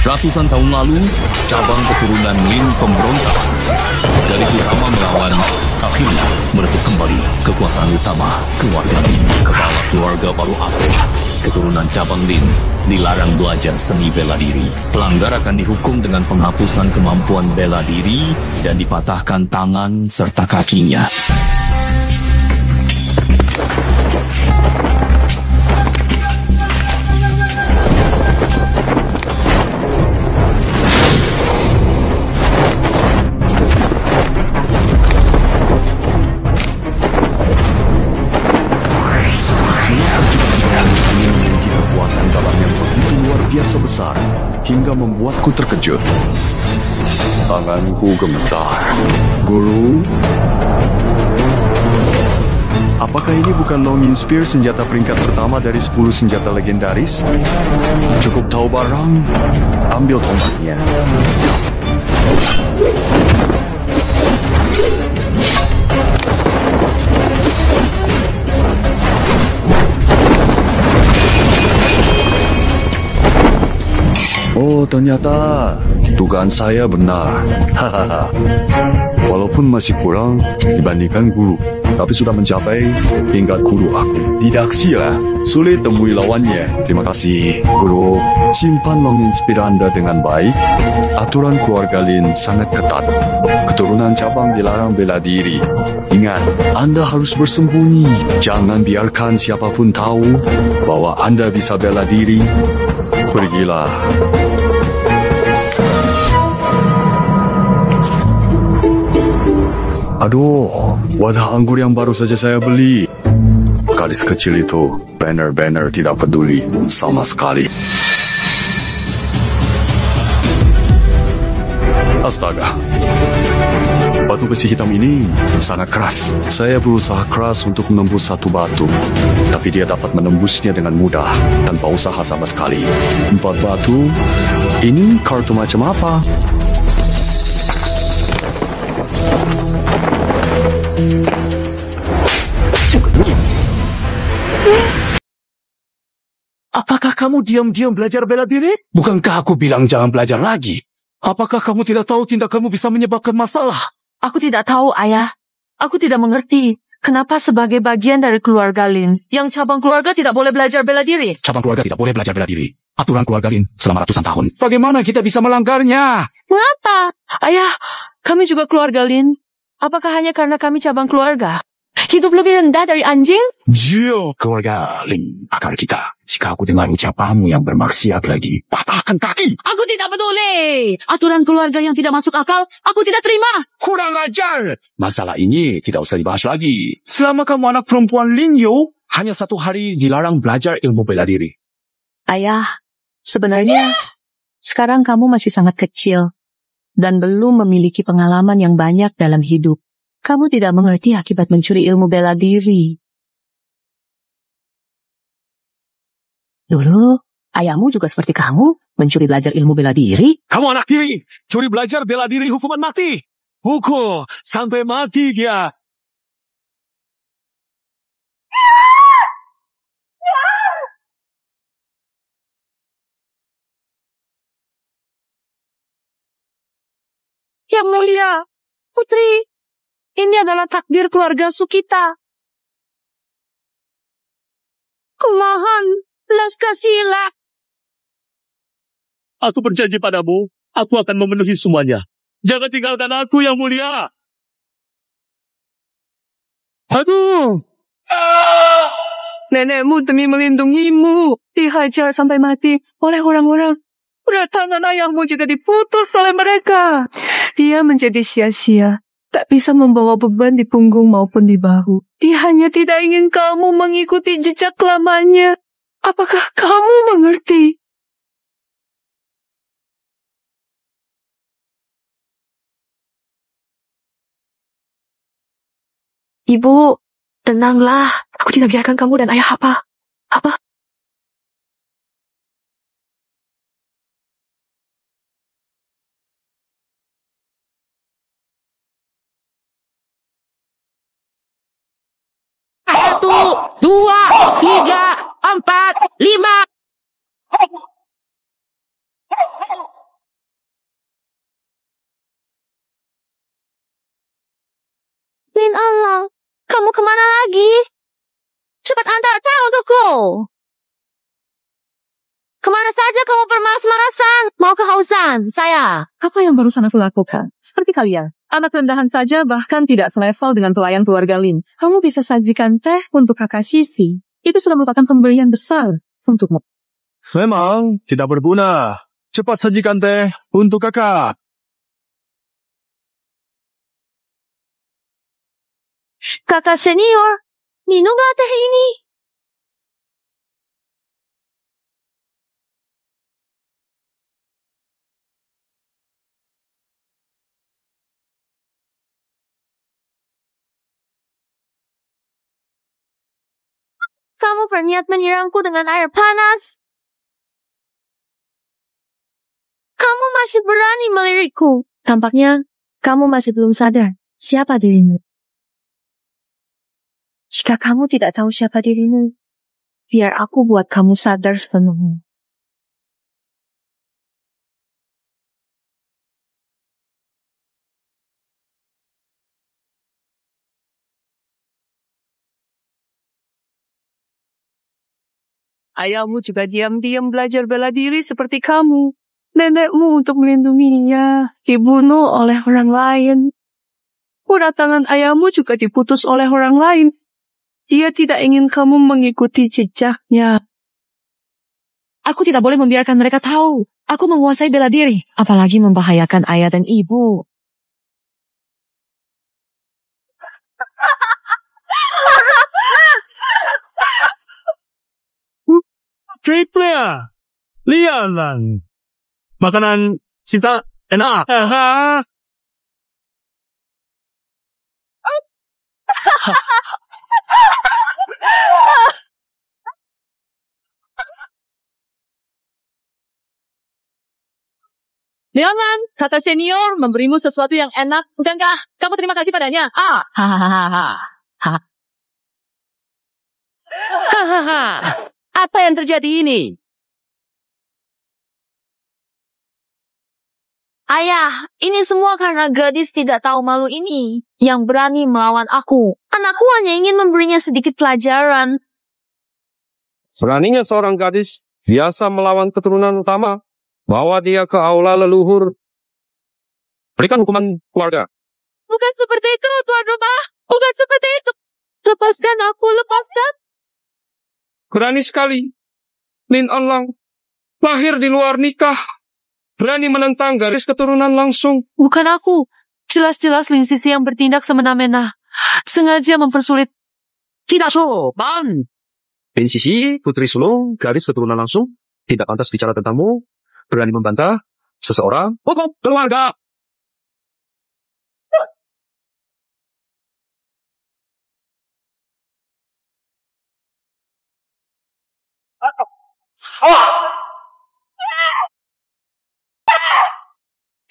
Ratusan tahun lalu, cabang keturunan Lin pemberontak dari utama melawan, akhirnya merebut kembali kekuasaan utama keluarga Lin. Kepala keluarga baru aku, keturunan cabang Lin, dilarang belajar seni bela diri. Pelanggar akan dihukum dengan penghapusan kemampuan bela diri dan dipatahkan tangan serta kakinya. Biasa besar hingga membuatku terkejut. Tanganku gemetar. Guru, apakah ini bukan Longin Spear, senjata peringkat pertama dari 10 senjata legendaris? Cukup tahu barang, ambil tombaknya. Oh, ternyata dugaan saya benar. Hahaha. Walaupun masih kurang dibandingkan guru, tapi sudah mencapai tingkat guru aku. Tidak sia, sulit temui lawannya. Terima kasih, guru. Simpan Longin Spear Anda dengan baik. Aturan keluarga Lin sangat ketat. Keturunan cabang dilarang bela diri. Ingat, Anda harus bersembunyi. Jangan biarkan siapapun tahu bahwa Anda bisa bela diri. Pergilah. Aduh, wadah anggur yang baru saja saya beli. Gadis kecil itu, banner-banner tidak peduli sama sekali. Astaga. Batu besi hitam ini sangat keras. Saya berusaha keras untuk menembus satu batu, tapi dia dapat menembusnya dengan mudah tanpa usaha sama sekali. 4 batu. Ini kartu macam apa? Apakah kamu diam-diam belajar bela diri? Bukankah aku bilang jangan belajar lagi? Apakah kamu tidak tahu tindakanmu bisa menyebabkan masalah? Aku tidak tahu, Ayah. Aku tidak mengerti. Kenapa sebagai bagian dari keluarga Lin, yang cabang keluarga tidak boleh belajar bela diri? Cabang keluarga tidak boleh belajar bela diri. Aturan keluarga Lin selama ratusan tahun. Bagaimana kita bisa melanggarnya? Mengapa? Ayah, kami juga keluarga Lin. Apakah hanya karena kami cabang keluarga? Hidup lebih rendah dari anjing? Jio, keluarga Lin, akar kita. Jika aku dengar ucapanmu yang bermaksiat lagi, patahkan kaki. Aku tidak peduli. Aturan keluarga yang tidak masuk akal, aku tidak terima. Kurang ajar. Masalah ini tidak usah dibahas lagi. Selama kamu anak perempuan Lin Yu, hanya 1 hari dilarang belajar ilmu bela diri. Ayah, sebenarnya sekarang kamu masih sangat kecil dan belum memiliki pengalaman yang banyak dalam hidup. Kamu tidak mengerti akibat mencuri ilmu bela diri. Dulu, ayahmu juga seperti kamu, mencuri belajar ilmu bela diri. Kamu anak tiri, curi belajar bela diri hukuman mati. Hukum sampai mati dia. Yang mulia, Putri, ini adalah takdir keluarga Sukita. Kumohon, belas kasihilah. Aku berjanji padamu, aku akan memenuhi semuanya. Jangan tinggalkan aku, Yang Mulia. Aduh! Nenekmu demi melindungimu dihajar sampai mati oleh orang-orang. Udah tangan ayahmu juga diputus oleh mereka. Dia menjadi sia-sia. Tak bisa membawa beban di punggung maupun di bahu. Dia hanya tidak ingin kamu mengikuti jejak lamanya. Apakah kamu mengerti? Ibu, tenanglah. Aku tidak biarkan kamu dan ayah apa. Satu, 2, 3, 4, 5. Kamu kemana lagi? Cepat antarkan untukku. Kemana saja kamu bermalas-malasan? Mau kehausan, saya. Apa yang barusan aku lakukan? Seperti kalian. Anak rendahan saja bahkan tidak selevel dengan pelayan keluarga Lin. Kamu bisa sajikan teh untuk kakak Sisi. Itu sudah merupakan pemberian besar untukmu. Memang tidak berguna. Cepat sajikan teh untuk kakak. Kakak senior, minumlah teh ini. Kamu berniat menyerangku dengan air panas. Kamu masih berani melirikku. Tampaknya kamu masih belum sadar siapa dirimu. Jika kamu tidak tahu siapa dirimu, biar aku buat kamu sadar sepenuhnya. Ayahmu juga diam-diam belajar bela diri seperti kamu. Nenekmu untuk melindunginya dibunuh oleh orang lain. Urat tangan ayahmu juga diputus oleh orang lain. Dia tidak ingin kamu mengikuti jejaknya. Aku tidak boleh membiarkan mereka tahu. Aku menguasai bela diri, apalagi membahayakan ayah dan ibu. Triple. Lianan. Makanan sisa enak. Jangan, kakak senior memberimu sesuatu yang enak. Bukankah kamu terima kasih padanya? Apa yang terjadi ini? Ayah, ini semua karena gadis tidak tahu malu ini yang berani melawan aku. Anakku hanya ingin memberinya sedikit pelajaran. Beraninya seorang gadis biasa melawan keturunan utama, bawa dia ke aula leluhur. Berikan hukuman keluarga. Bukan seperti itu, tuan rumah. Bukan seperti itu. Lepaskan aku, lepaskan. Berani sekali. Lin Onlang lahir di luar nikah. Berani menentang garis keturunan langsung. Bukan aku. Jelas-jelas Lin Sisi yang bertindak semena-mena. Sengaja mempersulit. Tidak sopan. Lin Sisi, putri sulung, garis keturunan langsung, tidak pantas bicara tentangmu. Berani membantah seseorang. Hukum keluarga.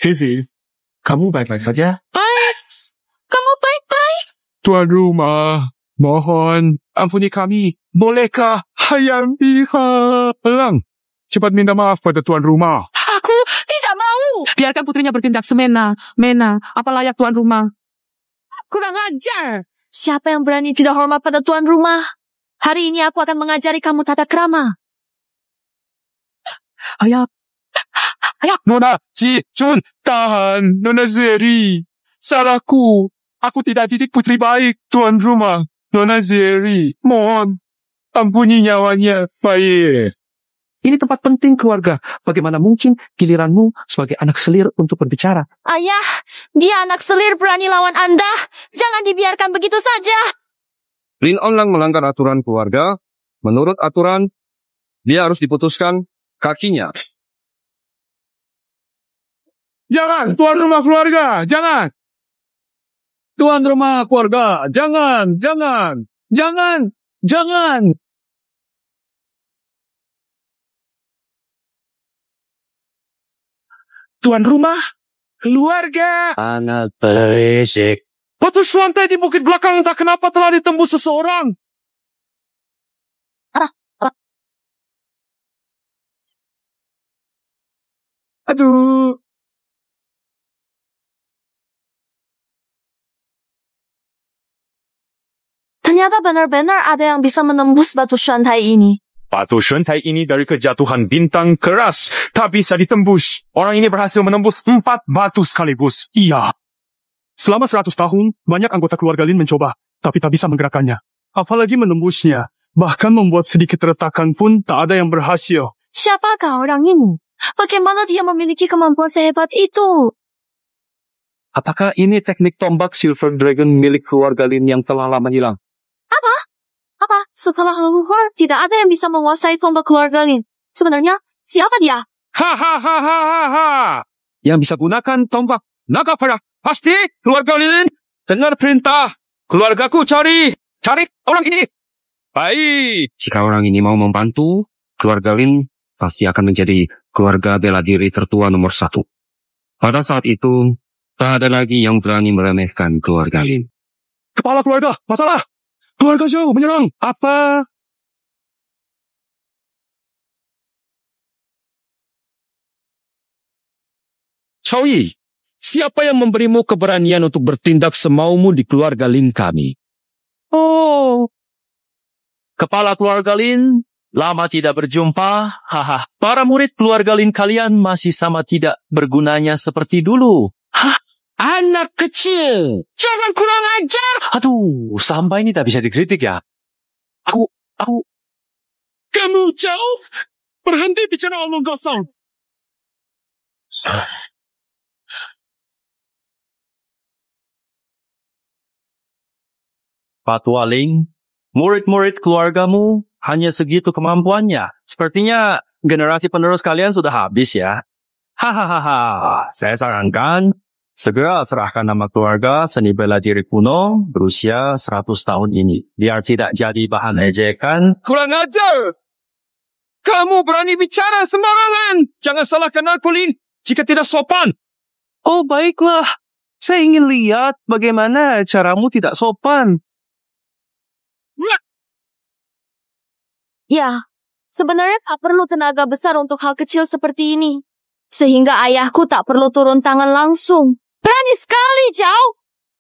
Hezi, kamu baik-baik saja? Baik. Kamu baik-baik. Tuan rumah, mohon ampuni kami. Bolehkah ayam dihalang? Cepat minta maaf pada tuan rumah. Aku tidak mau. Biarkan putrinya bertindak semena-mena. Apa layak tuan rumah? Kurang ajar. Siapa yang berani tidak hormat pada tuan rumah? Hari ini aku akan mengajari kamu tata krama. Ayah. Nona Jun, tahan. Nona Zeri. Salahku. Aku tidak didik putri baik, tuan rumah. Nona Zeri, mohon. Ampuni nyawanya. Baik. Ini tempat penting keluarga. Bagaimana mungkin giliranmu sebagai anak selir untuk berbicara? Ayah, dia anak selir berani lawan Anda. Jangan dibiarkan begitu saja. Lin Onlang melanggar aturan keluarga. Menurut aturan, dia harus diputuskan kakinya. Jangan, tuan rumah keluarga, jangan. Tuan rumah keluarga, jangan. Tuan rumah keluarga. Sangat berisik. Batu lantai di bukit belakang entah kenapa telah ditembus seseorang. Aduh. Ternyata benar-benar ada yang bisa menembus batu shantai ini. Batu shantai ini dari kejatuhan bintang keras. Tak bisa ditembus. Orang ini berhasil menembus 4 batu sekaligus. Iya. Selama 100 tahun, banyak anggota keluarga Lin mencoba, tapi tak bisa menggerakkannya. Apalagi menembusnya. Bahkan membuat sedikit retakan pun tak ada yang berhasil. Siapakah orang ini? Bagaimana dia memiliki kemampuan sehebat itu? Apakah ini teknik tombak Silver Dragon milik keluarga Lin yang telah lama hilang? Apa? Setelah leluhur, tidak ada yang bisa menguasai tombak keluarga Lin. Sebenarnya, siapa dia? Hahaha. Yang bisa gunakan tombak naga perah. Pasti keluarga Lin. Dengar perintah. Keluargaku cari orang ini. Baik. Jika orang ini mau membantu, keluarga Lin pasti akan menjadi keluarga bela diri tertua nomor 1. Pada saat itu, tak ada lagi yang berani meremehkan keluarga Lin. Kepala keluarga, masalah. Keluarga Zhou menyerang. Apa? Cao Yi, siapa yang memberimu keberanian untuk bertindak semaumu di keluarga Lin kami? Oh, kepala keluarga Lin, lama tidak berjumpa. Para murid keluarga Lin kalian masih sama tidak bergunanya seperti dulu. Anak kecil! Jangan kurang ajar. Aduh, sampai ini tak bisa dikritik ya. Aku... Kamu jauh? Berhenti bicara omong kosong. Patua Ling, murid-murid keluargamu hanya segitu kemampuannya. Sepertinya generasi penerus kalian sudah habis ya. Hahaha, saya sarankan segera serahkan nama keluarga seni bela diri kuno berusia 100 tahun ini. Biar tidak jadi bahan ejekan. Kurang ajar! Kamu berani bicara sembarangan! Jangan salahkan aku, Lin, jika tidak sopan. Oh baiklah, saya ingin lihat bagaimana caramu tidak sopan. Ya, sebenarnya tak perlu tenaga besar untuk hal kecil seperti ini. Sehingga ayahku tak perlu turun tangan langsung. Berani sekali, Zhao.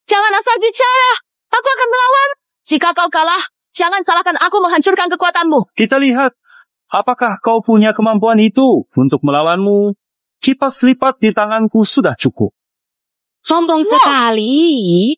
Jangan asal bicara. Aku akan melawan. Jika kau kalah, jangan salahkan aku menghancurkan kekuatanmu. Kita lihat, apakah kau punya kemampuan itu untuk melawanmu? Kipas lipat di tanganku sudah cukup. Sombong sekali.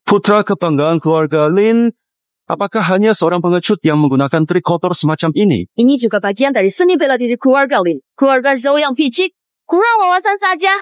Putra kebanggaan keluarga Lin, apakah hanya seorang pengecut yang menggunakan trik kotor semacam ini? Ini juga bagian dari seni bela diri keluarga Lin. Keluarga Zhou yang picik, kurang wawasan saja.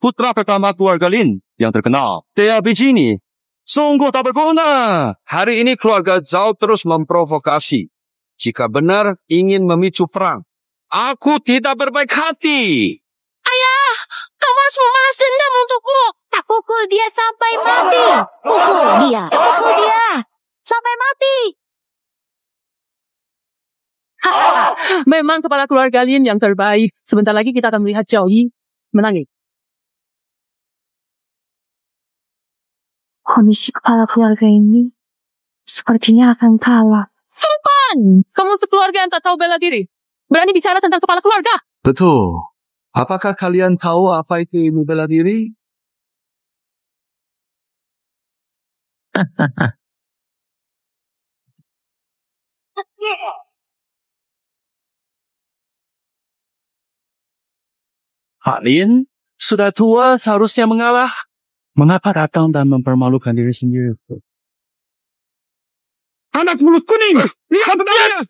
Putra pertama keluarga Lin yang terkenal, Tia Bijini. Sungguh tak berguna. Hari ini keluarga Zhao terus memprovokasi. Jika benar ingin memicu perang, aku tidak berbaik hati. Ayah, kamu harus membalas dendam untukku. Tak pukul dia sampai mati. Pukul dia sampai mati. Memang kepala keluarga Lin yang terbaik. Sebentar lagi kita akan melihat Cao Yi menangis. Kondisi kepala keluarga ini sepertinya akan kalah. Sopan! Kamu sekeluarga yang tak tahu bela diri. Berani bicara tentang kepala keluarga. Betul. Apakah kalian tahu apa itu ilmu bela diri? Hak Lin, sudah tua seharusnya mengalah. Mengapa datang dan mempermalukan diri sendiri? Anak mulut kuning. Lihat pedangnya.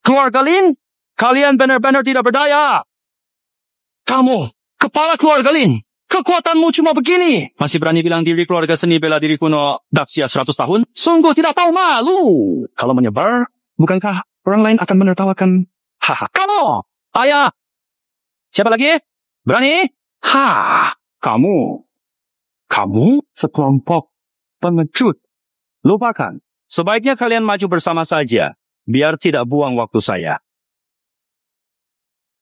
Keluarga Lin, Kalian benar-benar tidak berdaya. Kamu, kepala keluarga Lin. Kekuatanmu cuma begini. Masih berani bilang diri keluarga seni bela diri kuno Daxia 100 tahun? Sungguh tidak tahu malu. Kalau menyebar, bukankah orang lain akan menertawakan? Haha, kamu, ayah. Siapa lagi? Berani? Kamu sekelompok pengecut. Lupakan. Sebaiknya kalian maju bersama saja, biar tidak buang waktu saya.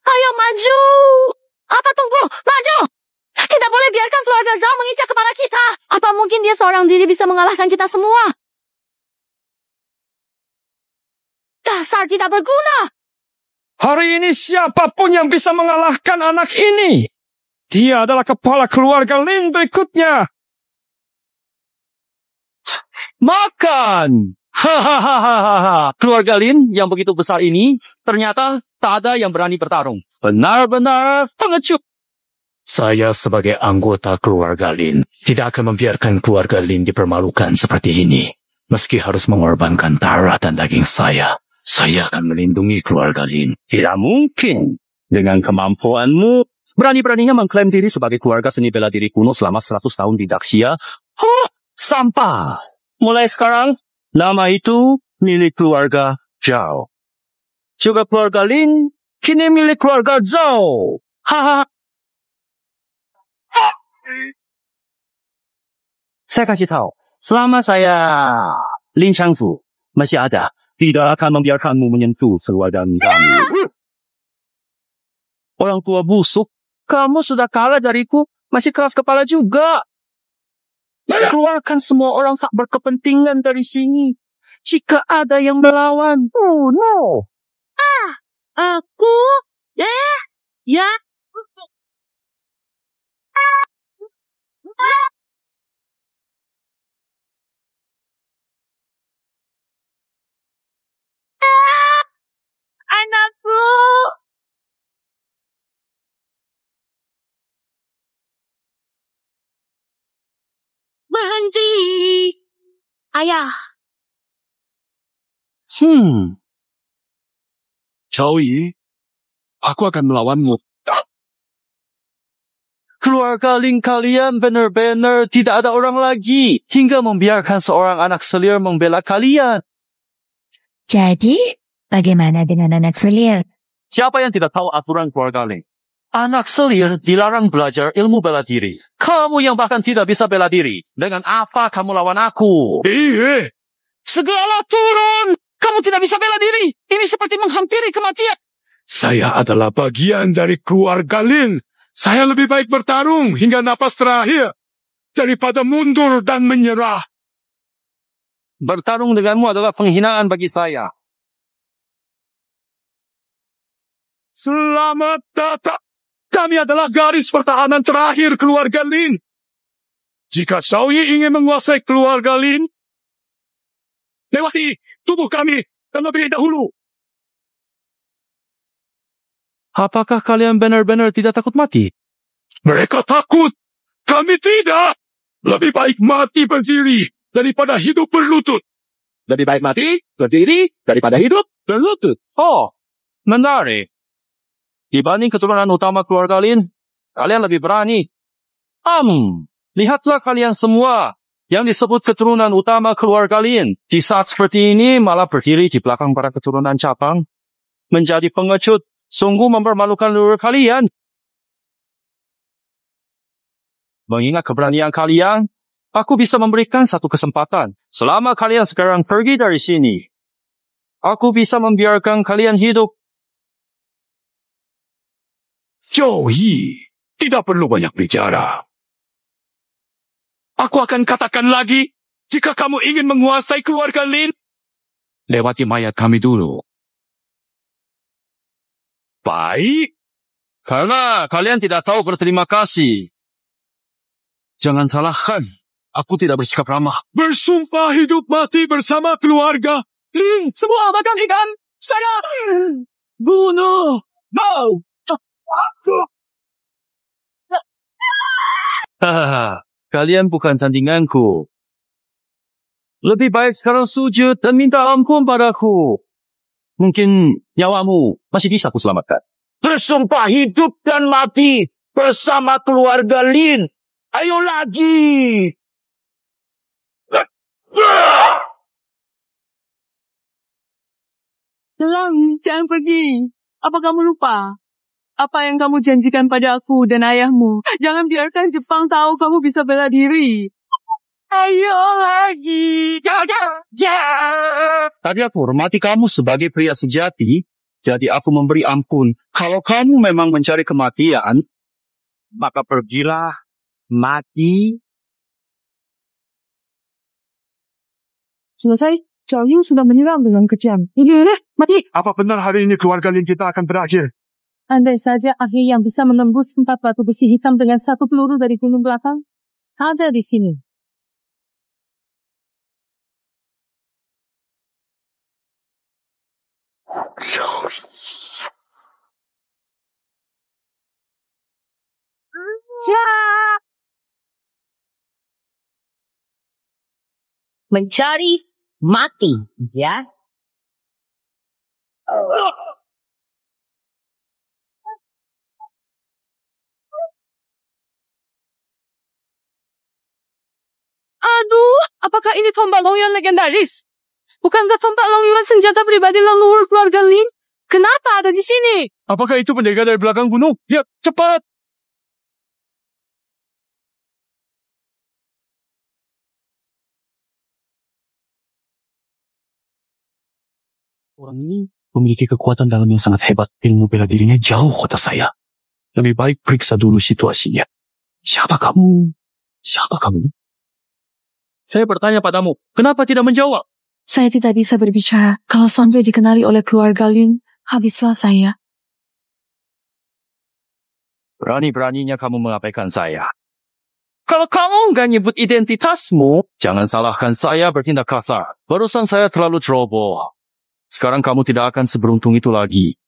Ayo maju! Apa tunggu? Maju! Tidak boleh biarkan keluarga Zhao menginjak kepala kita. Apa mungkin dia seorang diri bisa mengalahkan kita semua? Dasar tidak berguna! Hari ini siapapun yang bisa mengalahkan anak ini, dia adalah kepala keluarga Lin berikutnya. Makan! Hahaha. Keluarga Lin yang begitu besar ini, ternyata tak ada yang berani bertarung. Benar-benar pengecut. Saya sebagai anggota keluarga Lin tidak akan membiarkan keluarga Lin dipermalukan seperti ini. Meski harus mengorbankan darah dan daging saya akan melindungi keluarga Lin. Tidak mungkin. Dengan kemampuanmu, berani-beraninya mengklaim diri sebagai keluarga seni bela diri kuno selama 100 tahun di Daxia. Sampah. Mulai sekarang, nama itu milik keluarga Zhao. Juga keluarga Lin, kini milik keluarga Zhao. Haha. Saya kasih tahu, selama saya Lin Changfu masih ada, tidak akan membiarkanmu menyentuh keluarga kami. Orang tua busuk, kamu sudah kalah dariku, masih keras kepala juga. Keluarkan semua orang tak berkepentingan dari sini. Jika ada yang melawan, oh no. Aku? Ya. Anakku. Berhenti. Ayah. Cao Yi, aku akan melawanmu. Keluarga Lin kalian benar-benar tidak ada orang lagi, hingga membiarkan seorang anak selir membela kalian. Jadi, bagaimana dengan anak selir? Siapa yang tidak tahu aturan keluarga Lin? Anak selir dilarang belajar ilmu bela diri. Kamu yang bahkan tidak bisa bela diri. Dengan apa kamu lawan aku? Segala turun! Kamu tidak bisa bela diri. Ini seperti menghampiri kematian. Saya adalah bagian dari keluarga Lin. Saya lebih baik bertarung hingga napas terakhir daripada mundur dan menyerah. Bertarung denganmu adalah penghinaan bagi saya. Selamat datang. Kami adalah garis pertahanan terakhir keluarga Lin. Jika Cao Yi ingin menguasai keluarga Lin, lewati tubuh kami terlebih dahulu. Apakah kalian benar-benar tidak takut mati? Mereka takut. Kami tidak. Lebih baik mati berdiri daripada hidup berlutut. Lebih baik mati, berdiri, daripada hidup, berlutut. Oh, menarik. Dibanding keturunan utama keluarga Lin, kalian lebih berani. Lihatlah kalian semua yang disebut keturunan utama keluarga Lin. Di saat seperti ini malah berdiri di belakang para keturunan cabang. Menjadi pengecut, sungguh mempermalukan leluhur kalian. Mengingat keberanian kalian, aku bisa memberikan satu kesempatan. Selama kalian sekarang pergi dari sini, aku bisa membiarkan kalian hidup. Cao Yi, tidak perlu banyak bicara. Aku akan katakan lagi, jika kamu ingin menguasai keluarga Lin, lewati mayat kami dulu. Baik, karena kalian tidak tahu berterima kasih. Jangan salahkan, aku tidak bersikap ramah. Bersumpah hidup mati bersama keluarga Lin. Semua makan ikan, saya bunuh. Mau. Kalian bukan tandinganku. Lebih baik sekarang sujud dan minta ampun padaku. mungkin nyawamu masih bisa kuselamatkan. Bersumpah hidup dan mati bersama keluarga Lin. Ayo lagi. Lang, jangan pergi. Apa kamu lupa? Apa yang kamu janjikan pada aku dan ayahmu? Jangan biarkan Jepang tahu kamu bisa bela diri. Ayo lagi. Tadi aku hormati kamu sebagai pria sejati, jadi aku memberi ampun. Kalau kamu memang mencari kematian, maka pergilah mati. Selesai. Zhao Ying sudah menyerang dengan kejam. Ini mati. Apa benar hari ini keluarga Lin kita akan berakhir? Andai saja akhir yang bisa menembus 4 batu besi hitam dengan 1 peluru dari gunung belakang ada di sini. Mencari mati, ya. Aduh, apakah ini tombak Longyuan legendaris? Bukankah tombak Longyuan senjata pribadi leluhur keluarga Lin? Kenapa ada di sini? Apakah itu pendekar dari belakang gunung? Ya, cepat! Orang ini memiliki kekuatan dalam yang sangat hebat. Ilmu bela dirinya jauh kata saya. Lebih baik periksa dulu situasinya. Siapa kamu? Siapa kamu? Saya bertanya padamu, kenapa tidak menjawab? Saya tidak bisa berbicara. Kalau sampai dikenali oleh keluarga Lin, habislah saya. Berani-beraninya kamu mengabaikan saya. Kalau kamu nggak nyebut identitasmu, jangan salahkan saya bertindak kasar. Barusan saya terlalu ceroboh. Sekarang kamu tidak akan seberuntung itu lagi.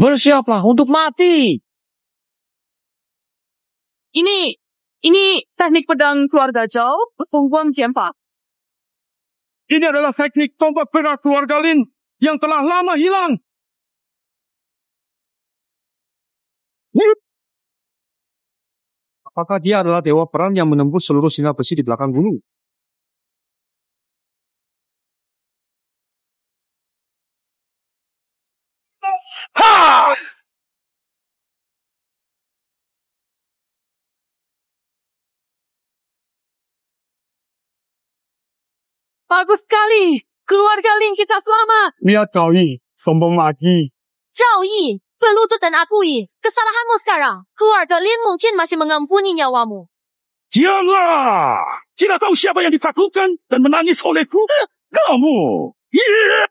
Bersiaplah untuk mati. Ini teknik pedang keluarga Zhao, Pengguam Jianpa. Ini adalah teknik tombak perak keluarga Lin yang telah lama hilang. Apakah dia adalah dewa perang yang menembus seluruh singa besi di belakang gunung? Ha! Bagus sekali. Keluarga Lin kita selamat. Lihat Zhao Yi, sombong lagi. Zhao Yi, pelutut dan akui kesalahanmu sekarang. Keluarga Lin mungkin masih mengampuni nyawamu. Janganlah! Tidak tahu siapa yang ditaklukkan dan menangis olehku? Kamu! Yeah!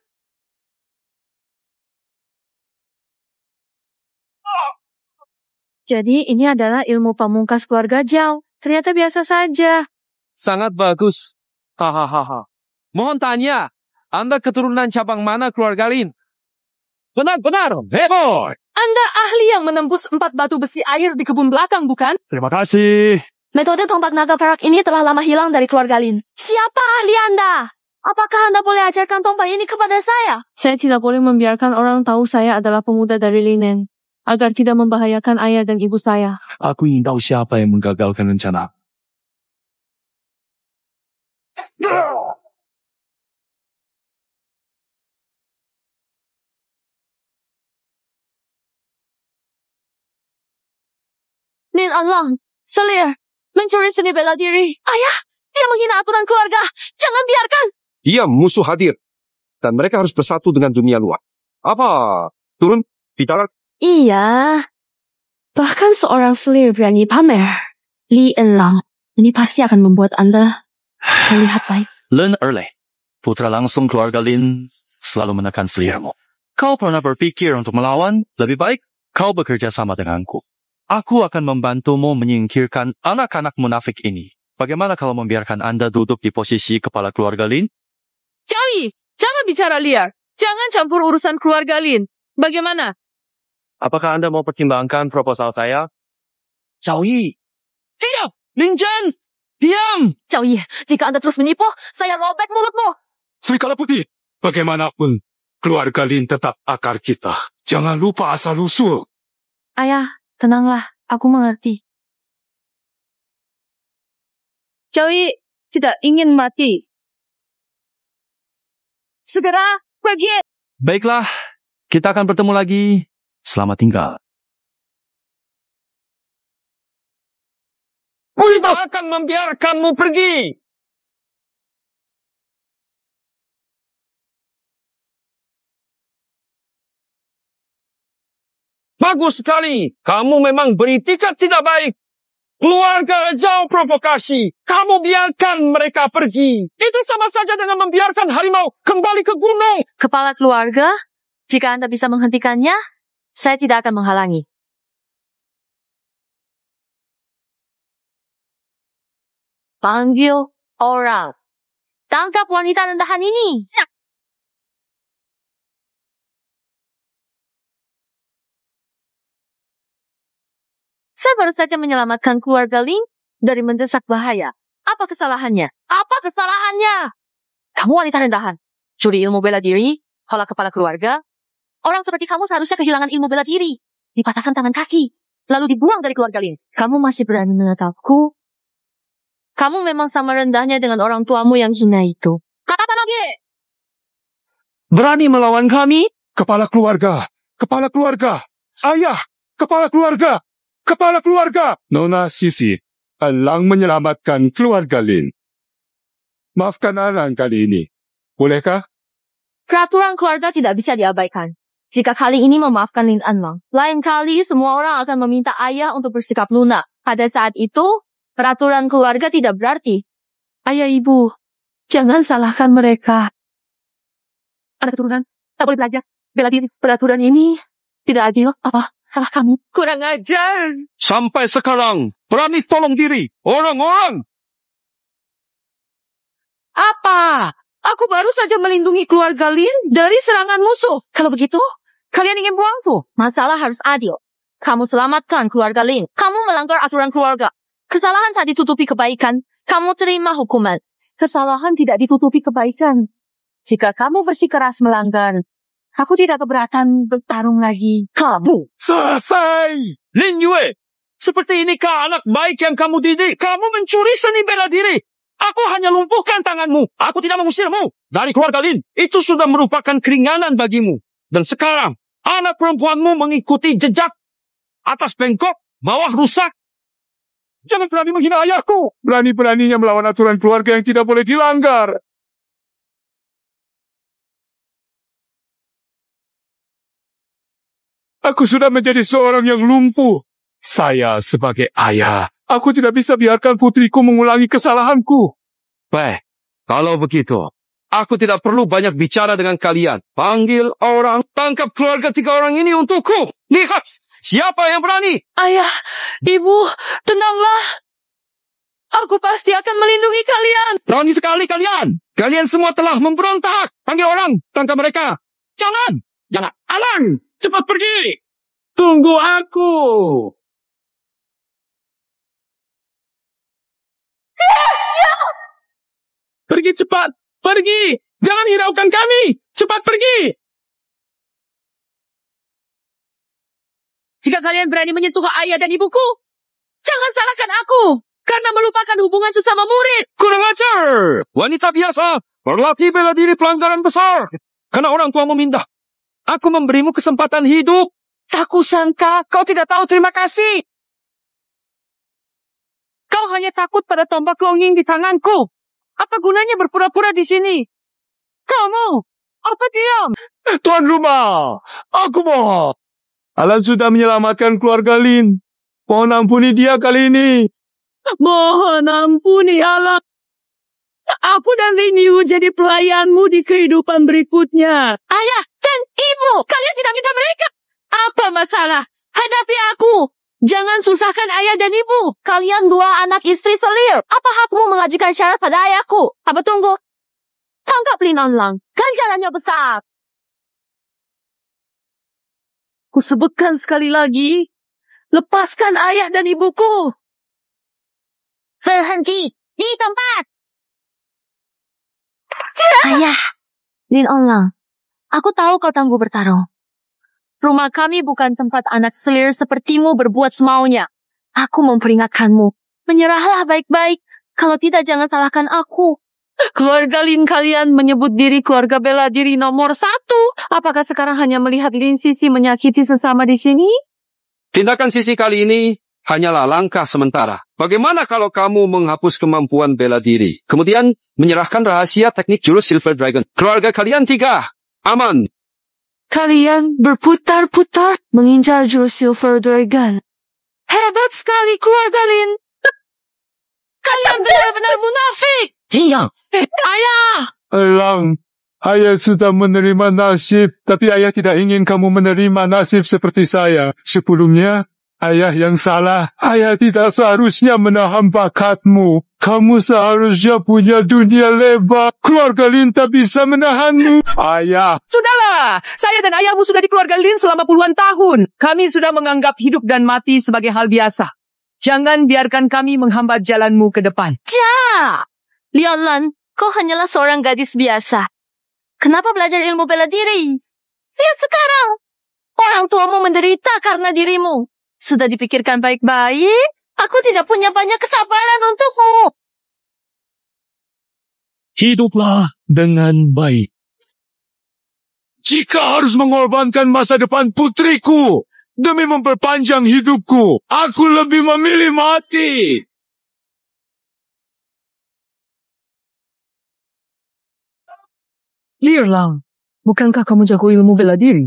Jadi ini adalah ilmu pamungkas keluarga Zhao. Ternyata biasa saja. Sangat bagus. Hahaha. Mohon tanya, Anda keturunan cabang mana keluarga Lin? Benar-benar, heboh. Anda ahli yang menembus 4 batu besi air di kebun belakang, bukan? Terima kasih. Metode tombak naga perak ini telah lama hilang dari keluarga Lin. Siapa ahli Anda? Apakah Anda boleh ajarkan tombak ini kepada saya? Saya tidak boleh membiarkan orang tahu saya adalah pemuda dari Linen, agar tidak membahayakan ayah dan ibu saya. Aku ingin tahu siapa yang menggagalkan rencana. Lin Anlang, Selir, mencuri seni bela diri. Ayah, dia menghina aturan keluarga. Jangan biarkan. Dia musuh hadir. Dan mereka harus bersatu dengan dunia luar. Apa? Turun? Bicara? Iya. Bahkan seorang Selir berani pamer. Li Enlang, ini pasti akan membuat Anda terlihat baik. Len Erle, putra langsung keluarga Lin, selalu menekan selirmu. Kau pernah berpikir untuk melawan? Lebih baik kau bekerja sama denganku. Aku akan membantumu menyingkirkan anak-anak munafik ini. Bagaimana kalau membiarkan Anda duduk di posisi kepala keluarga Lin? Zhao Yi, jangan bicara liar. Jangan campur urusan keluarga Lin. Bagaimana? Apakah Anda mau pertimbangkan proposal saya? Zhao Yi. Diam! Lin Zhen! Diam! Zhao Yi, jika Anda terus menipu, saya robek mulutmu. Serigala Putih, bagaimanapun, Keluarga Lin tetap akar kita. Jangan lupa asal-usul. Ayah, tenanglah. Aku mengerti. Joey tidak ingin mati. Segera pergi. Baiklah, kita akan bertemu lagi. Selamat tinggal. Kita akan membiarkanmu pergi. Bagus sekali. Kamu memang beritikat tidak baik. Keluarga jauh provokasi. Kamu biarkan mereka pergi. Itu sama saja dengan membiarkan harimau kembali ke gunung. Kepala keluarga, jika Anda bisa menghentikannya, saya tidak akan menghalangi. Panggil orang. Tangkap wanita rendahan ini. Saya baru saja menyelamatkan keluarga Ling dari mendesak bahaya. Apa kesalahannya? Apa kesalahannya? Kamu wanita rendahan. Curi ilmu bela diri, olah kepala keluarga. Orang seperti kamu seharusnya kehilangan ilmu bela diri. Dipatahkan tangan kaki. Lalu dibuang dari keluarga Ling. Kamu masih berani menatapku? Kamu memang sama rendahnya dengan orang tuamu yang hina itu. Katakan lagi! Berani melawan kami? Kepala keluarga. Kepala keluarga. Ayah. Kepala keluarga. Kepala keluarga. Nona Sisi, Alang menyelamatkan keluarga Lin. Maafkan Alang kali ini. Bolehkah? Peraturan keluarga tidak bisa diabaikan. Jika kali ini memaafkan Lin Anlang, lain kali semua orang akan meminta ayah untuk bersikap lunak. Pada saat itu, peraturan keluarga tidak berarti. Ayah, ibu, jangan salahkan mereka. Ada keturunan, tak boleh belajar. Bela diri. Peraturan ini tidak adil. Apa? Salah kamu. Kurang ajar. Sampai sekarang, berani tolong diri. Orang-orang! Apa? Aku baru saja melindungi keluarga Lin dari serangan musuh. Kalau begitu, kalian ingin buangku. Masalah harus adil. Kamu selamatkan keluarga Lin. Kamu melanggar aturan keluarga. Kesalahan tak ditutupi kebaikan. Kamu terima hukuman. Kesalahan tidak ditutupi kebaikan. Jika kamu bersikeras melanggar, aku tidak keberatan bertarung lagi. Kamu. Selesai! Lin Yue, seperti inikah anak baik yang kamu didik? Kamu mencuri seni bela diri. Aku hanya lumpuhkan tanganmu. Aku tidak mengusirmu dari keluarga Lin. Itu sudah merupakan keringanan bagimu. Dan sekarang, anak perempuanmu mengikuti jejak atas bengkok, bawah rusak. Jangan berani menghina ayahku. Berani-beraninya melawan aturan keluarga yang tidak boleh dilanggar. Aku sudah menjadi seorang yang lumpuh. Saya sebagai ayah, aku tidak bisa biarkan putriku mengulangi kesalahanku. Baik, kalau begitu, aku tidak perlu banyak bicara dengan kalian. Panggil orang, tangkap keluarga 3 orang ini untukku. Lihat, siapa yang berani? Ayah, ibu, tenanglah. Aku pasti akan melindungi kalian. Berani sekali kalian. Kalian semua telah memberontak. Panggil orang, tangkap mereka. Jangan. Alang, cepat pergi. Tunggu aku. Pergi cepat. Pergi. Jangan hiraukan kami. Cepat pergi. Jika kalian berani menyentuh ayah dan ibuku, jangan salahkan aku. Karena melupakan hubungan sesama murid. Kurang ajar. Wanita biasa berlatih bela diri pelanggaran besar. Karena orang tua meminta. Aku memberimu kesempatan hidup. Tak kusangka kau tidak tahu terima kasih. Kau hanya takut pada tombak longing di tanganku. Apa gunanya berpura-pura di sini? Kamu, apa diam? Tuan rumah, aku mohon. Alan sudah menyelamatkan keluarga Lin. Mohon ampuni dia kali ini. Mohon ampuni Alan. Aku dan Lin Yu jadi pelayanmu di kehidupan berikutnya. Ayah dan ibu, kalian tidak minta mereka. Apa masalah? Hadapi aku. Jangan susahkan ayah dan ibu. Kalian 2 anak istri selir. Apa hakmu mengajukan syarat pada ayahku? Apa tunggu? Tangkap Lin Anlang. Ganjarannya besar. Kusebutkan sekali lagi. Lepaskan ayah dan ibuku. Berhenti di tempat. Ayah, Lin Anlang, Aku tahu kau tangguh bertarung. Rumah kami bukan tempat anak selir sepertimu berbuat semaunya. Aku memperingatkanmu. Menyerahlah baik-baik. Kalau tidak, jangan salahkan aku. Keluarga Lin kalian menyebut diri keluarga bela diri nomor 1. Apakah sekarang hanya melihat Lin Sisi menyakiti sesama di sini? Tindakan Sisi kali ini hanyalah langkah sementara. Bagaimana kalau kamu menghapus kemampuan bela diri, kemudian menyerahkan rahasia teknik jurus Silver Dragon? Keluarga kalian 3 aman. Kalian berputar-putar mengincar jurus Silver Dragon. Hebat sekali keluarga Lin. Kalian benar-benar munafik. Ayah! Elang, ayah sudah menerima nasib, tapi ayah tidak ingin kamu menerima nasib seperti saya. Sebelumnya, ayah yang salah. Ayah tidak seharusnya menahan bakatmu. Kamu seharusnya punya dunia lebar. Keluarga Lin tak bisa menahanmu. Ayah. Sudahlah, saya dan ayahmu sudah di keluarga Lin selama puluhan tahun. Kami sudah menganggap hidup dan mati sebagai hal biasa. Jangan biarkan kami menghambat jalanmu ke depan. Lianlan, kau hanyalah seorang gadis biasa. Kenapa belajar ilmu bela diri? Lihat sekarang. Orang tuamu menderita karena dirimu. Sudah dipikirkan baik-baik? Aku tidak punya banyak kesabaran untukmu. Hiduplah dengan baik. Jika harus mengorbankan masa depan putriku demi memperpanjang hidupku, aku lebih memilih mati. Lirlang, bukankah kamu jago ilmu bela diri?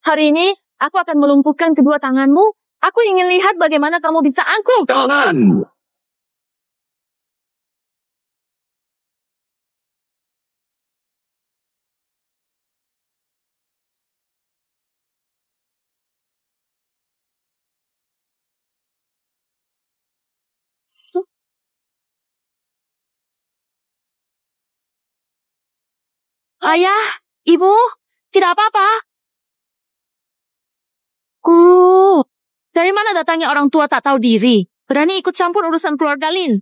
Hari ini, aku akan melumpuhkan kedua tanganmu. Aku ingin lihat bagaimana kamu bisa angkuh. Tangan. Ayah, ibu, tidak apa-apa. Dari mana datangnya orang tua tak tahu diri? Berani ikut campur urusan keluarga Lin.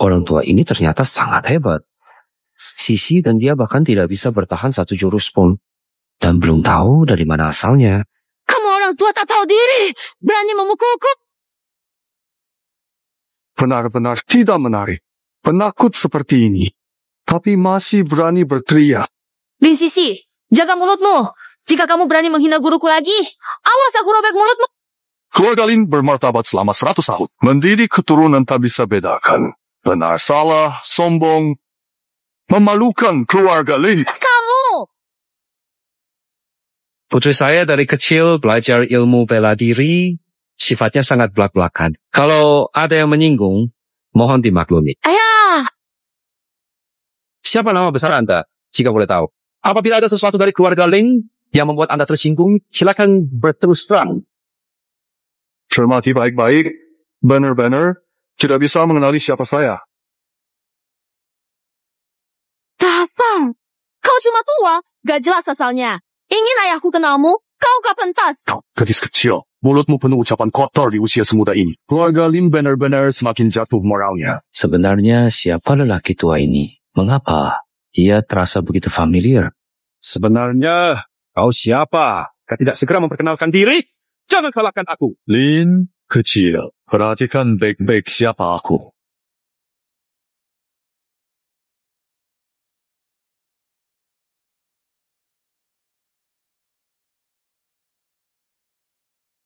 Orang tua ini ternyata sangat hebat. Sisi dan dia bahkan tidak bisa bertahan 1 jurus pun. Dan belum tahu dari mana asalnya. Kamu orang tua tak tahu diri. Berani memukulku. Benar-benar tidak menarik. Penakut seperti ini. Tapi masih berani berteriak. Lin Sisi, jaga mulutmu. Jika kamu berani menghina guruku lagi, awas aku robek mulutmu. Keluarga Lin bermartabat selama 100 tahun. Mendidik keturunan tak bisa bedakan. Benar salah, sombong, memalukan keluarga Lin. Kamu! Putri saya dari kecil belajar ilmu bela diri, sifatnya sangat belak-belakan. Kalau ada yang menyinggung, mohon dimaklumi. Ayah! Siapa nama besar Anda, jika boleh tahu? Apabila ada sesuatu dari keluarga Lin yang membuat Anda tersinggung, silakan berterus terang. Cermati baik-baik. Benar-benar tidak bisa mengenali siapa saya. Dasar! Kau cuma tua, gak jelas asalnya. Ingin ayahku kenalmu, kau gak pentas. Kau gadis kecil. Mulutmu penuh ucapan kotor di usia semuda ini. Keluarga Lin benar-benar semakin jatuh moralnya. Sebenarnya siapa lelaki tua ini? Mengapa dia terasa begitu familiar? Sebenarnya, kau siapa? Kau tidak segera memperkenalkan diri? Jangan kalahkan aku. Lin kecil. Perhatikan baik-baik siapa aku.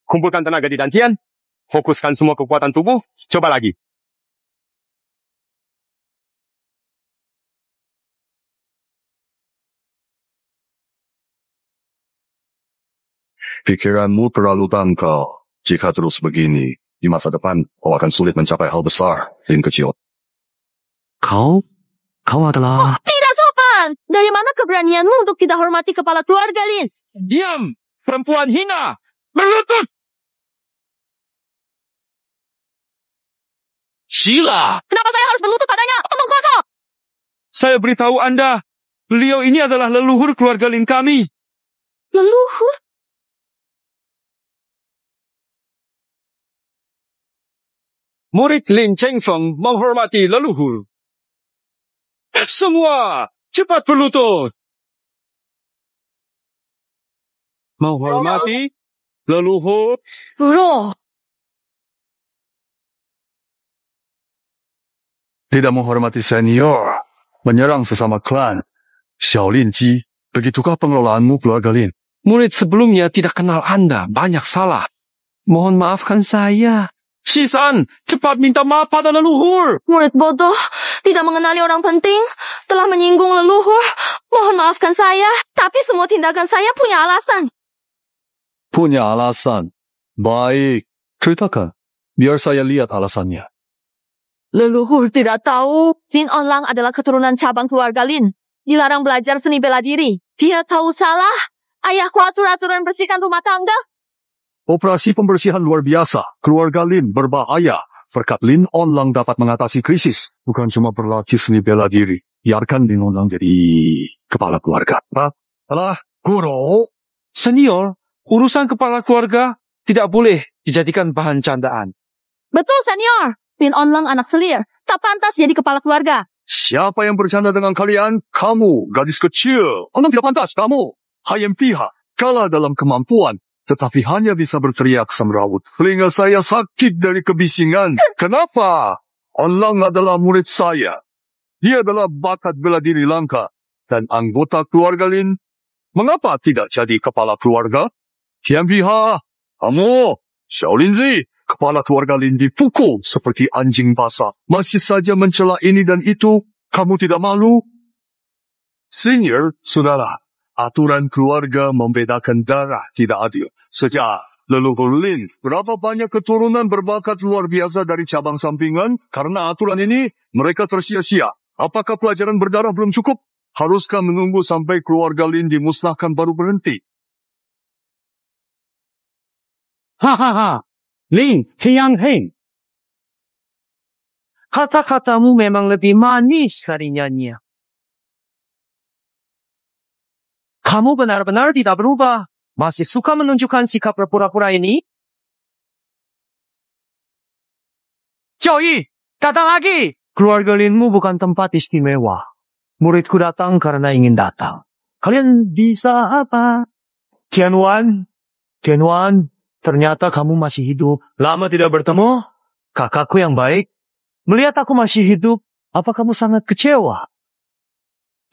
Kumpulkan tenaga di dantian. Fokuskan semua kekuatan tubuh. Coba lagi. Pikiranmu terlalu dangkal. Jika terus begini, di masa depan, kau akan sulit mencapai hal besar, Lin kecil. Kau adalah... Tidak sopan! Dari mana keberanianmu untuk tidak hormati kepala keluarga Lin? Diam! Perempuan hina! Berlutut! Sheila! Kenapa saya harus berlutut padanya? Omong kosong! Saya beritahu Anda, beliau ini adalah leluhur keluarga Lin kami. Leluhur? Murid Lin Chengfeng menghormati leluhur. Semua, cepat berlutut. Menghormati leluhur. Guru, Tidak menghormati senior, menyerang sesama klan. Xiaolin Ji, begitukah pengelolaanmu keluarga Lin? Murid sebelumnya tidak kenal Anda, banyak salah. Mohon maafkan saya. Shisan, cepat minta maaf pada leluhur. murid bodoh, tidak mengenali orang penting, telah menyinggung leluhur. Mohon maafkan saya, tapi semua tindakan saya punya alasan. Punya alasan. Baik, ceritakan. Biar saya lihat alasannya. Leluhur tidak tahu, Lin Onlang adalah keturunan cabang keluarga Lin. Dilarang belajar seni bela diri. Dia tahu salah. Ayahku atur-aturan bersihkan rumah tangga. Operasi pembersihan luar biasa. Keluarga Lin berbahaya. Berkat Lin Onlang dapat mengatasi krisis. Bukan cuma berlatih seni bela diri. Biarkan Lin Onlang jadi kepala keluarga. Alah, guru. Senior, urusan kepala keluarga tidak boleh dijadikan bahan candaan. Betul, senior. Lin Onlang anak selir. Tak pantas jadi kepala keluarga. Siapa yang bercanda dengan kalian? Kamu, gadis kecil. Onlang tidak pantas, kamu. Hayam pihak, kalah dalam kemampuan. Tetapi hanya bisa berteriak semrawut. Telinga saya sakit dari kebisingan. Kenapa? Onlang adalah murid saya. Dia adalah bakat bela diri langka. Dan anggota keluarga Lin. Mengapa tidak jadi kepala keluarga? Kian Biha, kamu, Xiaolin Zi, kepala keluarga Lin dipukul seperti anjing basah. Masih saja mencela ini dan itu. Kamu tidak malu? Senior, sudahlah. Aturan keluarga membedakan darah tidak adil. Sejak leluhur Lin, berapa banyak keturunan berbakat luar biasa dari cabang sampingan? Karena aturan ini, mereka tersia-sia. Apakah pelajaran berdarah belum cukup? Haruskah menunggu sampai keluarga Lin dimusnahkan baru berhenti? Hahaha. Lin Tiang Heng. Kata-katamu memang lebih manis dari nyanyi. Kamu benar-benar tidak berubah. Masih suka menunjukkan sikap berpura-pura ini? Joey, datang lagi. Keluarga Linmu bukan tempat istimewa. Muridku datang karena ingin datang. Kalian bisa apa? Tianwan, ternyata kamu masih hidup. Lama tidak bertemu? Kakakku yang baik. Melihat aku masih hidup, apa kamu sangat kecewa?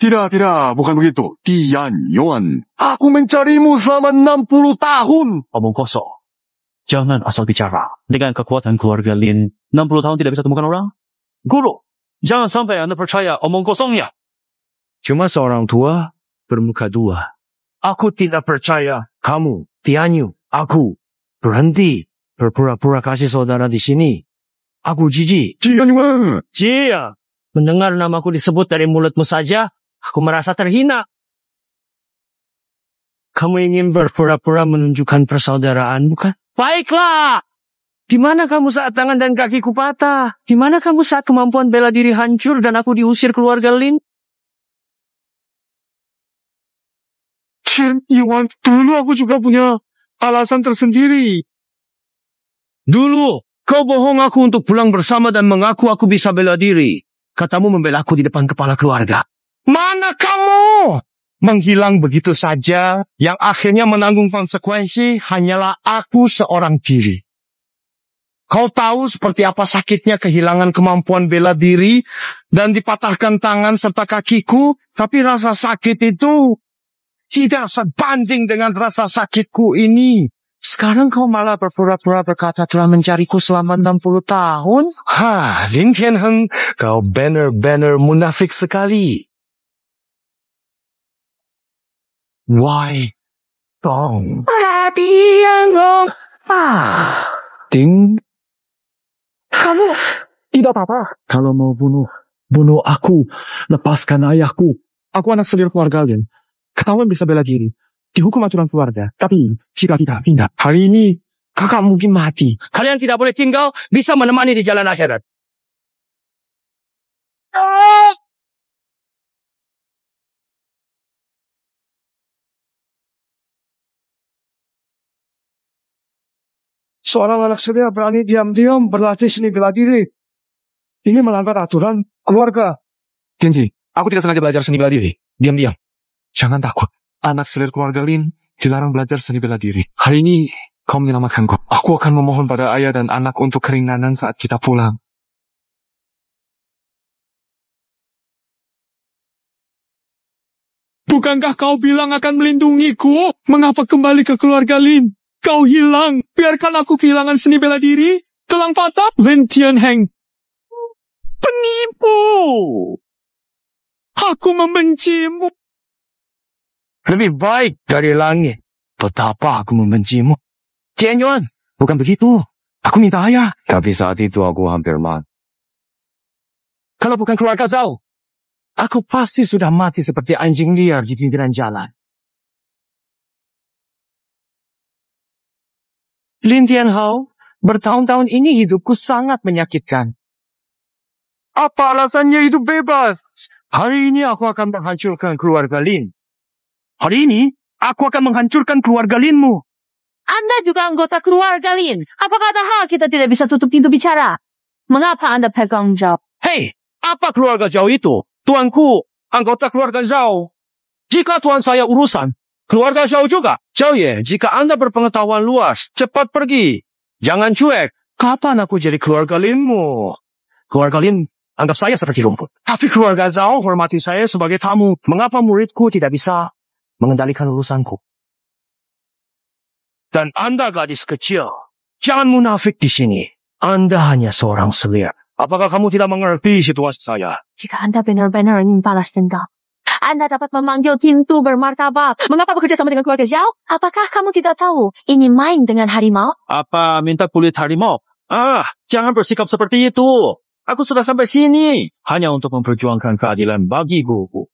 Tidak, bukan begitu. Tian Yuan, aku mencarimu selama 60 tahun. Omong kosong. Jangan asal bicara. Dengan kekuatan keluarga Lin, 60 tahun tidak bisa temukan orang? Guru, jangan sampai Anda percaya omong kosongnya. Cuma seorang tua bermuka dua. Aku tidak percaya kamu, Tianyu, aku berhenti berpura-pura kasih saudara di sini. Aku jijik. Tian Yuan. Jia, mendengar namaku disebut dari mulutmu saja, aku merasa terhina. Kamu ingin berpura-pura menunjukkan persaudaraan, bukan? Baiklah. Di mana kamu saat tangan dan kakiku patah? Di mana kamu saat kemampuan bela diri hancur dan aku diusir keluarga Lin? Tian Yuan, dulu aku juga punya alasan tersendiri. Dulu, kau bohong aku untuk pulang bersama dan mengaku aku bisa bela diri. Katamu membela aku di depan kepala keluarga. Mana kamu? Menghilang begitu saja, yang akhirnya menanggung konsekuensi hanyalah aku seorang diri. Kau tahu seperti apa sakitnya kehilangan kemampuan bela diri dan dipatahkan tangan serta kakiku, tapi rasa sakit itu tidak sebanding dengan rasa sakitku ini. Sekarang kau malah berpura-pura berkata telah mencariku selama 60 tahun? Lin Tianheng, kau benar-benar munafik sekali. Why? Dong. Ting. Kamu tidak apa-apa. Kalau mau bunuh aku. Lepaskan ayahku. Aku anak selir keluarga Lin. Ketahuan bisa bela diri. Dihukum aturan keluarga. Tapi jika tidak pindah, hari ini kakak mungkin mati. Kalian tidak boleh tinggal, bisa menemani di jalan akhirat. Seorang anak selir berani diam-diam berlatih seni bela diri. Ini melanggar aturan keluarga. Genji, Aku tidak sengaja belajar seni bela diri. Diam-diam. Jangan takut. Anak selir keluarga Lin dilarang belajar seni bela diri. Hari ini kau menyelamatkanku. Aku akan memohon pada ayah dan anak untuk keringanan saat kita pulang. Bukankah kau bilang akan melindungiku? Mengapa kembali ke keluarga Lin? Kau hilang. Biarkan aku kehilangan seni bela diri. Tulang patah. Lin Tianheng. Penipu. Aku membencimu. Lebih baik dari langit. Betapa aku membencimu. Tianyuan, bukan begitu. Aku minta ayah. Tapi saat itu aku hampir mati. Kalau bukan keluarga Zhao, aku pasti sudah mati seperti anjing liar di pinggiran jalan. Lin Tianhao, bertahun-tahun ini hidupku sangat menyakitkan. Apa alasannya hidup bebas? Hari ini aku akan menghancurkan keluarga Lin. Hari ini, aku akan menghancurkan keluarga Linmu. Anda juga anggota keluarga Lin. Apakah ada hal kita tidak bisa tutup pintu bicara? Mengapa Anda pegang Zhao? Hei, apa keluarga Zhao itu? Tuanku, anggota keluarga Zhao. Jika tuan saya urusan, keluarga Zhao juga. Zhao Ye, jika Anda berpengetahuan luas, cepat pergi. Jangan cuek. Kapan aku jadi keluarga Linmu? Keluarga Lin anggap saya seperti rumput. Tapi keluarga Zhao hormati saya sebagai tamu. Mengapa muridku tidak bisa mengendalikan urusanku? Dan Anda gadis kecil, jangan munafik di sini. Anda hanya seorang selir. Apakah kamu tidak mengerti situasi saya? Jika Anda benar-benar ingin balas dendam, Anda dapat memanggil pintu bermartabat. Mengapa bekerja sama dengan keluarga Zhao? Apakah kamu tidak tahu ini main dengan harimau? Apa minta kulit harimau? Jangan bersikap seperti itu. Aku sudah sampai sini hanya untuk memperjuangkan keadilan bagi guruku.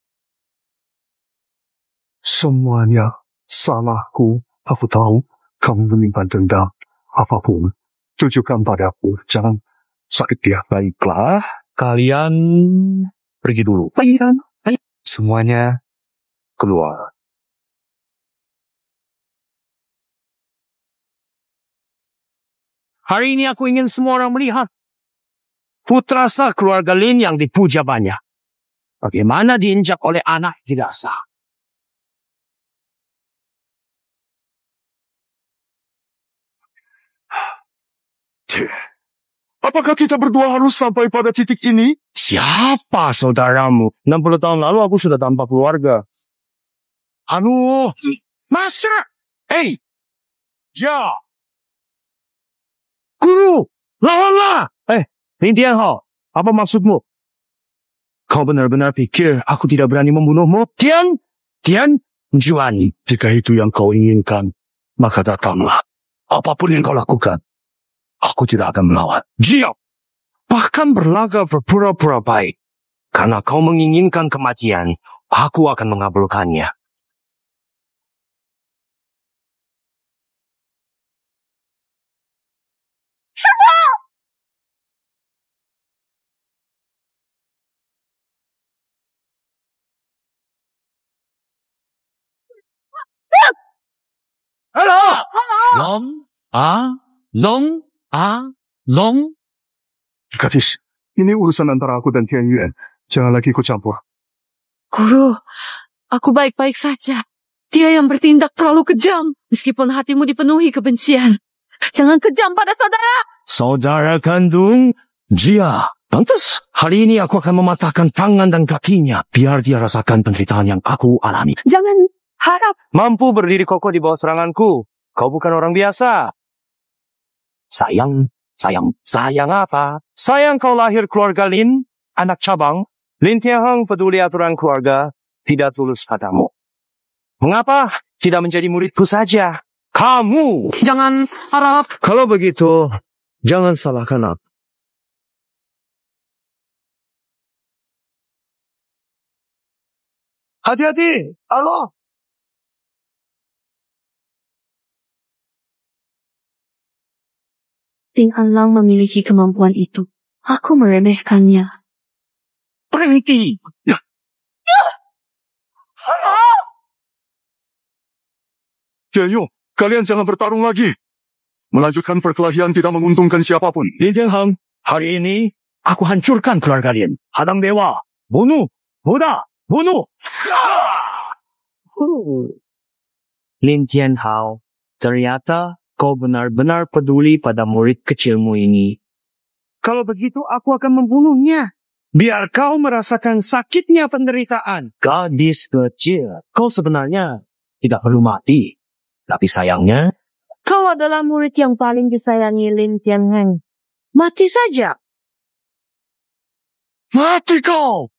Semuanya salahku. Aku tahu kamu menyimpan dendam. Apapun, tunjukkan padaku. Jangan sakit dia. Baiklah, kalian pergi dulu. Baiklah. Semuanya keluar. Hari ini aku ingin semua orang melihat putra sah keluarga Lin yang dipuja banyak. Bagaimana diinjak oleh anak tidak sah. Apakah kita berdua harus sampai pada titik ini? Siapa saudaramu? 60 tahun lalu aku sudah tanpa keluarga. Aduh, Master! Hey! Ja! Guru! Lawanlah! Lin Tianhao, apa maksudmu? Kau benar-benar pikir aku tidak berani membunuhmu? Tian! Juan! Jika itu yang kau inginkan, maka datanglah. Apapun yang kau lakukan, aku tidak akan melawan. Jiao! Bahkan berlaga berpura-pura baik. Karena kau menginginkan kematian, aku akan mengabulkannya. Halo! Long. Gadis, ini urusan antara aku dan Tian Yuan. Jangan lagi ikut campur. Guru, aku baik-baik saja. Dia yang bertindak terlalu kejam. Meskipun hatimu dipenuhi kebencian. Jangan kejam pada saudara. Saudara kandung, Jia. Pantas, hari ini aku akan mematahkan tangan dan kakinya. Biar dia rasakan penderitaan yang aku alami. Jangan harap. Mampu berdiri kokoh di bawah seranganku. Kau bukan orang biasa. Sayang apa? Sayang kau lahir keluarga Lin, anak cabang. Lin Tianheng peduli aturan keluarga, tidak tulus padamu. Mengapa tidak menjadi muridku saja? Kamu! Jangan harap. Kalau begitu, jangan salahkan aku. Hati-hati! Allah! Ting Anlang memiliki kemampuan itu. Aku meremehkannya. Berhenti! Tian Yu, kalian jangan bertarung lagi. Melanjutkan perkelahian tidak menguntungkan siapapun. Lin Tianheng, hari ini aku hancurkan keluarga Lin. Hadang dewa, bunuh Muda, bunuh! Lin Tianhao, ternyata kau benar-benar peduli pada murid kecilmu ini. Kalau begitu, aku akan membunuhnya. Biar kau merasakan sakitnya penderitaan. Gadis kecil, kau sebenarnya tidak perlu mati. Tapi sayangnya, Kau adalah murid yang paling disayangi Lin Tianheng. Mati saja. Mati kau!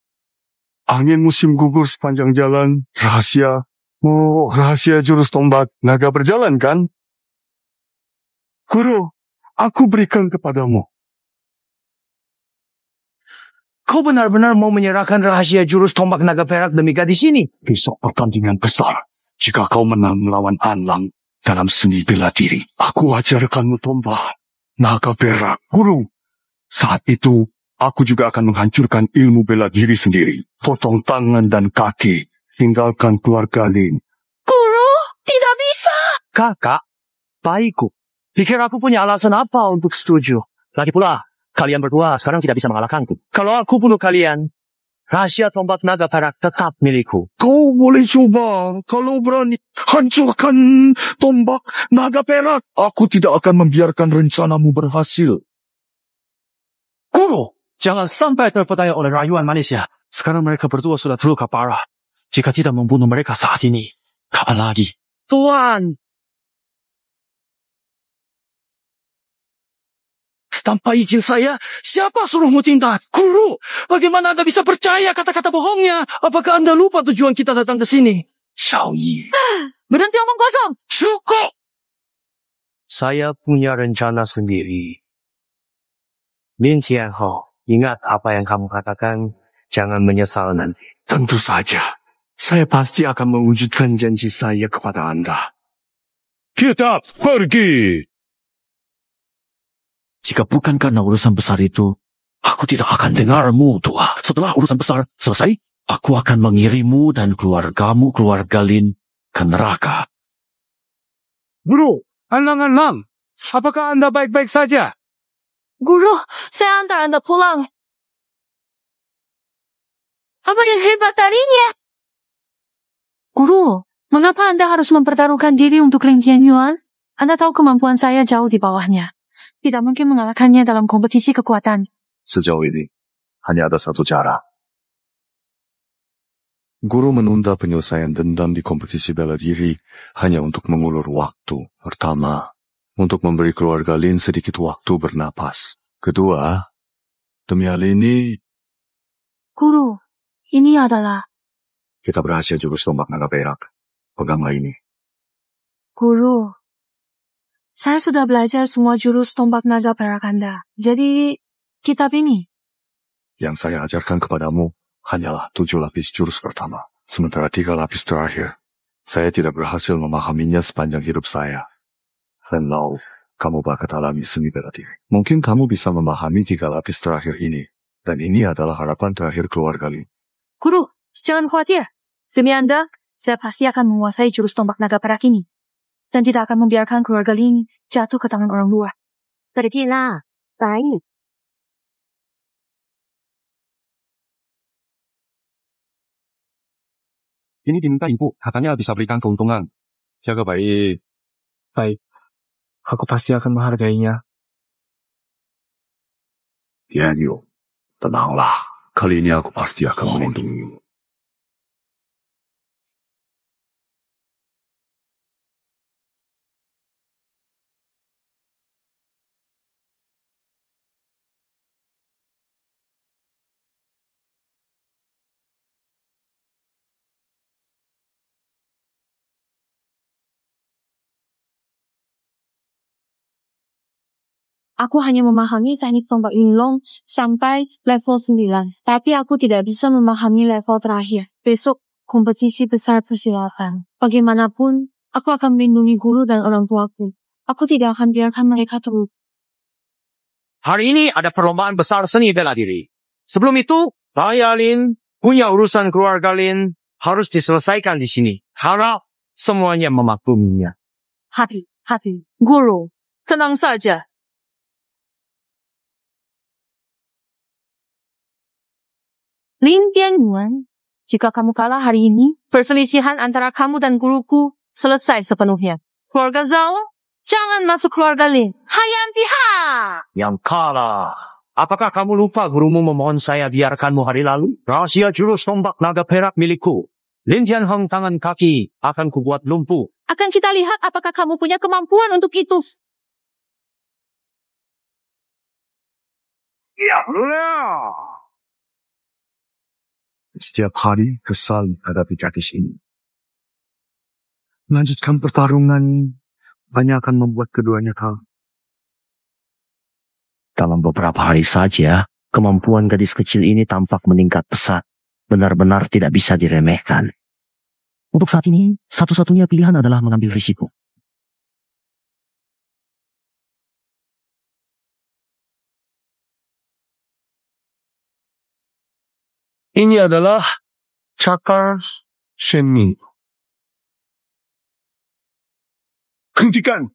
Angin musim gugur sepanjang jalan. Rahasia. Oh, rahasia jurus tombak naga berjalan kan? Guru, aku berikan kepadamu. kau benar-benar mau menyerahkan rahasia jurus tombak naga perak demi gadis ini? Besok pertandingan besar. Jika kau menang melawan Anlang dalam seni bela diri, aku ajarkanmu tombak naga perak. Guru, saat itu aku juga akan menghancurkan ilmu bela diri sendiri. Potong tangan dan kaki. Tinggalkan keluarga Lin. Guru, tidak bisa. Kakak, baikku. Pikir aku punya alasan apa untuk setuju? Lagi pula, kalian berdua sekarang tidak bisa mengalahkanku. Kalau aku bunuh kalian, rahasia tombak naga perak tetap milikku. Kau boleh coba. Kalau berani hancurkan tombak naga perak. Aku tidak akan membiarkan rencanamu berhasil. Guru, jangan sampai terpedaya oleh rayuan Malaysia. Sekarang mereka berdua sudah terluka parah. Jika tidak membunuh mereka saat ini, kapan lagi? Tuan, tanpa izin saya, siapa suruhmu tindak? Guru, bagaimana Anda bisa percaya kata-kata bohongnya? Apakah Anda lupa tujuan kita datang ke sini? Xiao Yi. Berhenti omong kosong. Cukup! Saya punya rencana sendiri. Lin Tianhao, ingat apa yang kamu katakan, jangan menyesal nanti. Tentu saja. Saya pasti akan mewujudkan janji saya kepada Anda. Kita pergi. Jika bukan karena urusan besar itu, aku tidak akan dengarmu, tua. Setelah urusan besar selesai, aku akan mengirimmu dan keluargamu, keluarga Lin, ke neraka. Guru, Anlang, apakah Anda baik-baik saja? Guru, saya antar Anda pulang. Apa yang hebat darinya? Guru, mengapa Anda harus mempertaruhkan diri untuk Lin Tianyuan? Anda tahu kemampuan saya jauh di bawahnya. Tidak mungkin mengalahkannya dalam kompetisi kekuatan. Sejauh ini, hanya ada satu cara. Guru menunda penyelesaian dendam di kompetisi bela diri hanya untuk mengulur waktu. Pertama, untuk memberi keluarga Lin sedikit waktu bernapas. Kedua, demi hal ini, Guru, ini adalah... kita berhasil jurus tombak naga perak. Peganglah ini. Guru, saya sudah belajar semua jurus tombak naga perak Anda. Jadi, kitab ini. Yang saya ajarkan kepadamu hanyalah 7 lapis jurus pertama. Sementara 3 lapis terakhir, saya tidak berhasil memahaminya sepanjang hidup saya. Fen Lao, kamu bakat alami seni bela diri. Mungkin kamu bisa memahami 3 lapis terakhir ini. Dan ini adalah harapan terakhir keluarga Lin. Guru, jangan khawatir. Demi Anda, saya pasti akan menguasai jurus tombak naga perak ini. Dan tidak akan membiarkan keluarga Lin jatuh ke tangan orang luar. Pergilah, baik. Ini diminta ibu, katanya bisa berikan keuntungan. Jaga baik. Baik, aku pasti akan menghargainya. Tianyu, tenanglah. Kali ini aku pasti akan melindungimu. Aku hanya memahami teknik tombak Yunlong sampai level 9. Tapi aku tidak bisa memahami level terakhir. Besok, kompetisi besar persilatan. Bagaimanapun, aku akan melindungi guru dan orang tuaku. Aku tidak akan biarkan mereka terluka. Hari ini ada perlombaan besar seni bela diri. Sebelum itu, saya Lin punya urusan keluarga Lin harus diselesaikan di sini. Harap semuanya memakluminya. Hati, guru, tenang saja. Lin Tianyuan, Jika kamu kalah hari ini, perselisihan antara kamu dan guruku selesai sepenuhnya. Keluarga Zhao, jangan masuk keluarga Lin. Hayanti ha! Yang kalah. Apakah kamu lupa gurumu memohon saya biarkanmu hari lalu? Rahasia jurus tombak naga perak milikku. Lin Tianheng tangan kaki akan kubuat lumpuh. Akan kita lihat apakah kamu punya kemampuan untuk itu. Ya. Setiap hari kesal menghadapi gadis ini. Melanjutkan pertarungan hanya akan membuat keduanya kalah. Dalam beberapa hari saja, kemampuan gadis kecil ini tampak meningkat pesat. Benar-benar tidak bisa diremehkan. Untuk saat ini, satu-satunya pilihan adalah mengambil risiko. Ini adalah cakar Shenming. Hentikan!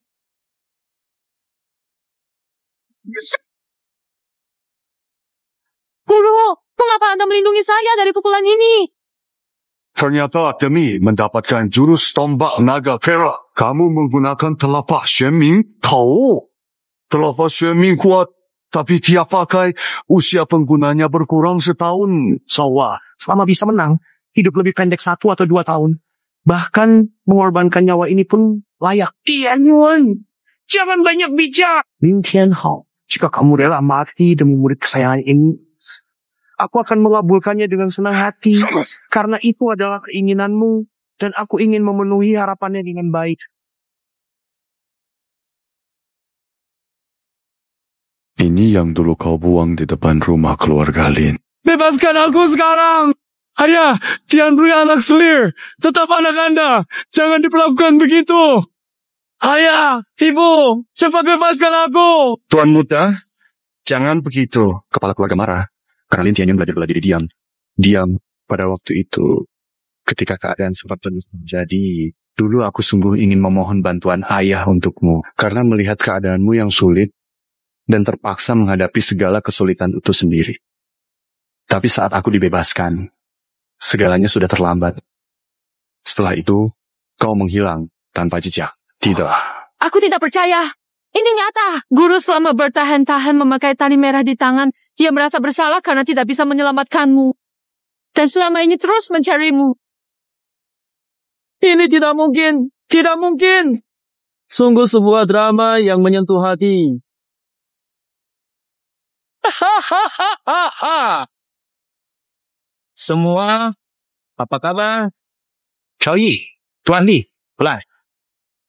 Guru, mengapa Anda melindungi saya dari pukulan ini? Ternyata demi mendapatkan jurus tombak naga perak, kamu menggunakan telapak Shenming tahu. Telapak Shenming kuat, tapi tiap pakai, usia penggunanya berkurang setahun. Sawa, selama bisa menang, hidup lebih pendek 1 atau 2 tahun. Bahkan mengorbankan nyawa ini pun layak. Tianyuan, jangan banyak bijak. Lin Tianhao, jika kamu rela mati demi murid kesayangan ini, aku akan mengabulkannya dengan senang hati. Karena itu adalah keinginanmu, dan aku ingin memenuhi harapannya dengan baik. Ini yang dulu kau buang di depan rumah keluarga Lin. Bebaskan aku sekarang! Ayah, Tian Bui anak selir. Tetap anak Anda. Jangan diperlakukan begitu. Ayah, Ibu, cepat bebaskan aku. Tuan Muda, jangan begitu. Kepala keluarga marah, karena Lin Tianyun belajar bela diri diam. Diam pada waktu itu. Ketika keadaan seperti itu terjadi, dulu aku sungguh ingin memohon bantuan ayah untukmu. Karena melihat keadaanmu yang sulit, dan terpaksa menghadapi segala kesulitan itu sendiri. Tapi saat aku dibebaskan, segalanya sudah terlambat. Setelah itu, kau menghilang tanpa jejak. Tidak. Aku tidak percaya. Ini nyata. Guru selama bertahan-tahan memakai tali merah di tangan, dia merasa bersalah karena tidak bisa menyelamatkanmu. Dan selama ini terus mencarimu. Ini tidak mungkin. Tidak mungkin. Sungguh sebuah drama yang menyentuh hati. Hahaha. Semua, apa kabar? Cao Yi, Tuan Li, Pelai.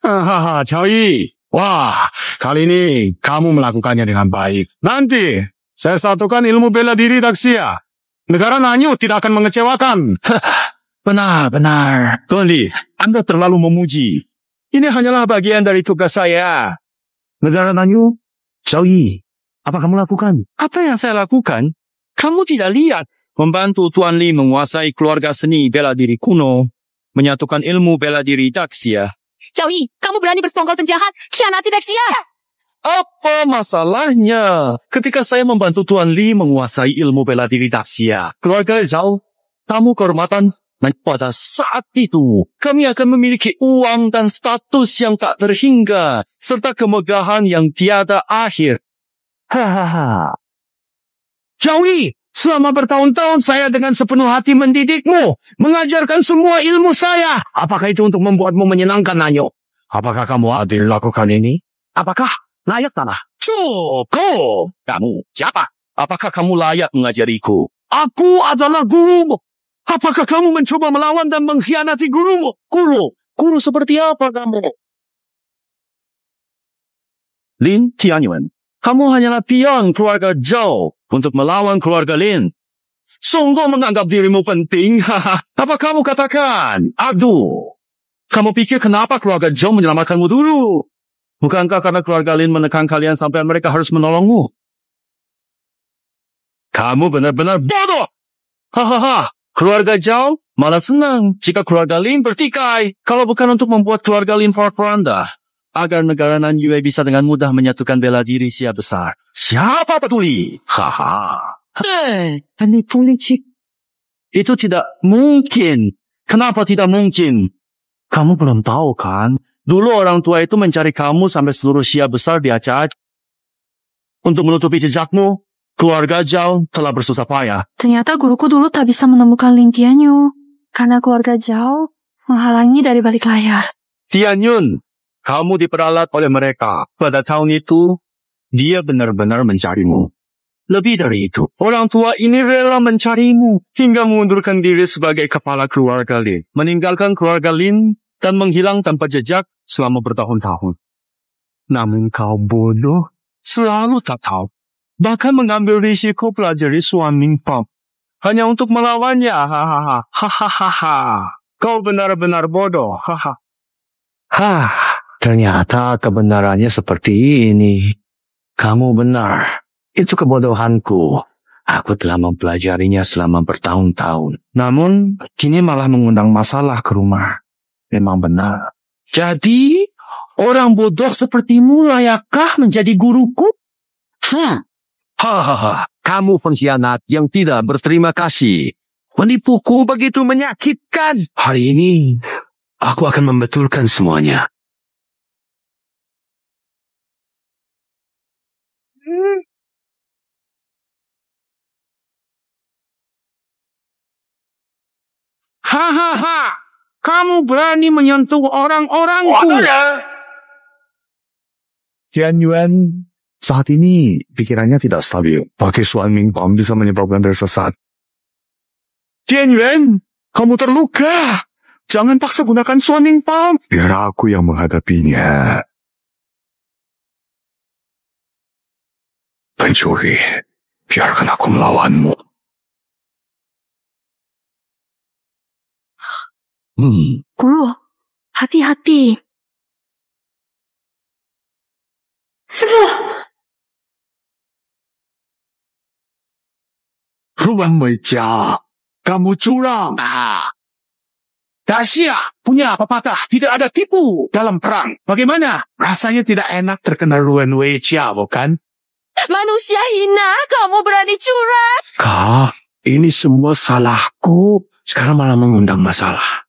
Hahaha, Cao Yi. Wah, kali ini kamu melakukannya dengan baik. Nanti, saya satukan ilmu bela diri Daxia. Negara Nanyu tidak akan mengecewakan. Benar. Tuan Li, Anda terlalu memuji. Ini hanyalah bagian dari tugas saya. Negara Nanyu, Cao Yi, apa kamu lakukan? Apa yang saya lakukan? Kamu tidak lihat. Membantu Tuan Li menguasai keluarga seni bela diri kuno. Menyatukan ilmu bela diri Daxia. Cao Yi, kamu berani bersekongkol penjahat, khianati Daxia. Apa masalahnya ketika saya membantu Tuan Li menguasai ilmu bela diri Daxia? Keluarga Zhao, tamu kehormatan, dan pada saat itu kami akan memiliki uang dan status yang tak terhingga, serta kemegahan yang tiada akhir. Hahaha. Cao Yi, selama bertahun-tahun saya dengan sepenuh hati mendidikmu, mengajarkan semua ilmu saya. Apakah itu untuk membuatmu menyenangkan, Nanyo? Apakah kamu adil lakukan ini? Apakah layak tanah? Cukup! Kamu siapa? Apakah kamu layak mengajariku? Aku adalah gurumu. Apakah kamu mencoba melawan dan mengkhianati gurumu? Guru seperti apa kamu? Lin Tianyuan, kamu hanyalah pion keluarga Zhao untuk melawan keluarga Lin. Sungguh menganggap dirimu penting. Apa kamu katakan? Aduh, kamu pikir kenapa keluarga Zhao menyelamatkanmu dulu? Bukankah karena keluarga Lin menekan kalian sampai mereka harus menolongmu? Kamu benar-benar bodoh! Hahaha, keluarga Zhao malah senang jika keluarga Lin bertikai. Kalau bukan untuk membuat keluarga Lin porak-poranda, agar negara Nanyue bisa dengan mudah menyatukan bela diri siap besar. Siapa peduli? Haha. Penipu licik. Itu tidak mungkin. Kenapa tidak mungkin? Kamu belum tahu kan? Dulu orang tua itu mencari kamu sampai seluruh Xia besar di Aceh. Untuk menutupi jejakmu, keluarga Zhao telah bersusah payah. Ternyata guruku dulu tak bisa menemukan Lin Tianyu. Karena keluarga Zhao menghalangi dari balik layar. Tianyun, kamu diperalat oleh mereka. Pada tahun itu, dia benar-benar mencarimu. Lebih dari itu, orang tua ini rela mencarimu hingga mengundurkan diri sebagai kepala keluarga Lin. Meninggalkan keluarga Lin dan menghilang tanpa jejak selama bertahun-tahun. Namun kau bodoh, selalu tak tahu. Bahkan mengambil risiko pelajari Suan Pam hanya untuk melawannya. Hahaha. Kau benar-benar bodoh. Ternyata kebenarannya seperti ini. Kamu benar. Itu kebodohanku. Aku telah mempelajarinya selama bertahun-tahun. Namun, kini malah mengundang masalah ke rumah. Memang benar. Jadi, orang bodoh sepertimu layakkah menjadi guruku? Hahaha, kamu pengkhianat yang tidak berterima kasih. Menipuku begitu menyakitkan. Hari ini, aku akan membetulkan semuanya. Hahaha, kamu berani menyentuh orang-orangku. Tian Yuan saat ini pikirannya tidak stabil. Pakai Suan Pam bisa menyebabkan tersesat. Tian Yuan, kamu terluka. Jangan paksa gunakan Suan Pam. Biar aku yang menghadapinya. Pencuri, biarkan aku melawanmu. Guru, hati-hati. Ruang Meija, kamu curang. Daxia, punya pepatah, tidak ada tipu dalam perang. Bagaimana? Rasanya tidak enak terkena Ruan Meija, bukan? Manusia hina, kamu berani curang. Kak, ini semua salahku. Sekarang malah mengundang masalah.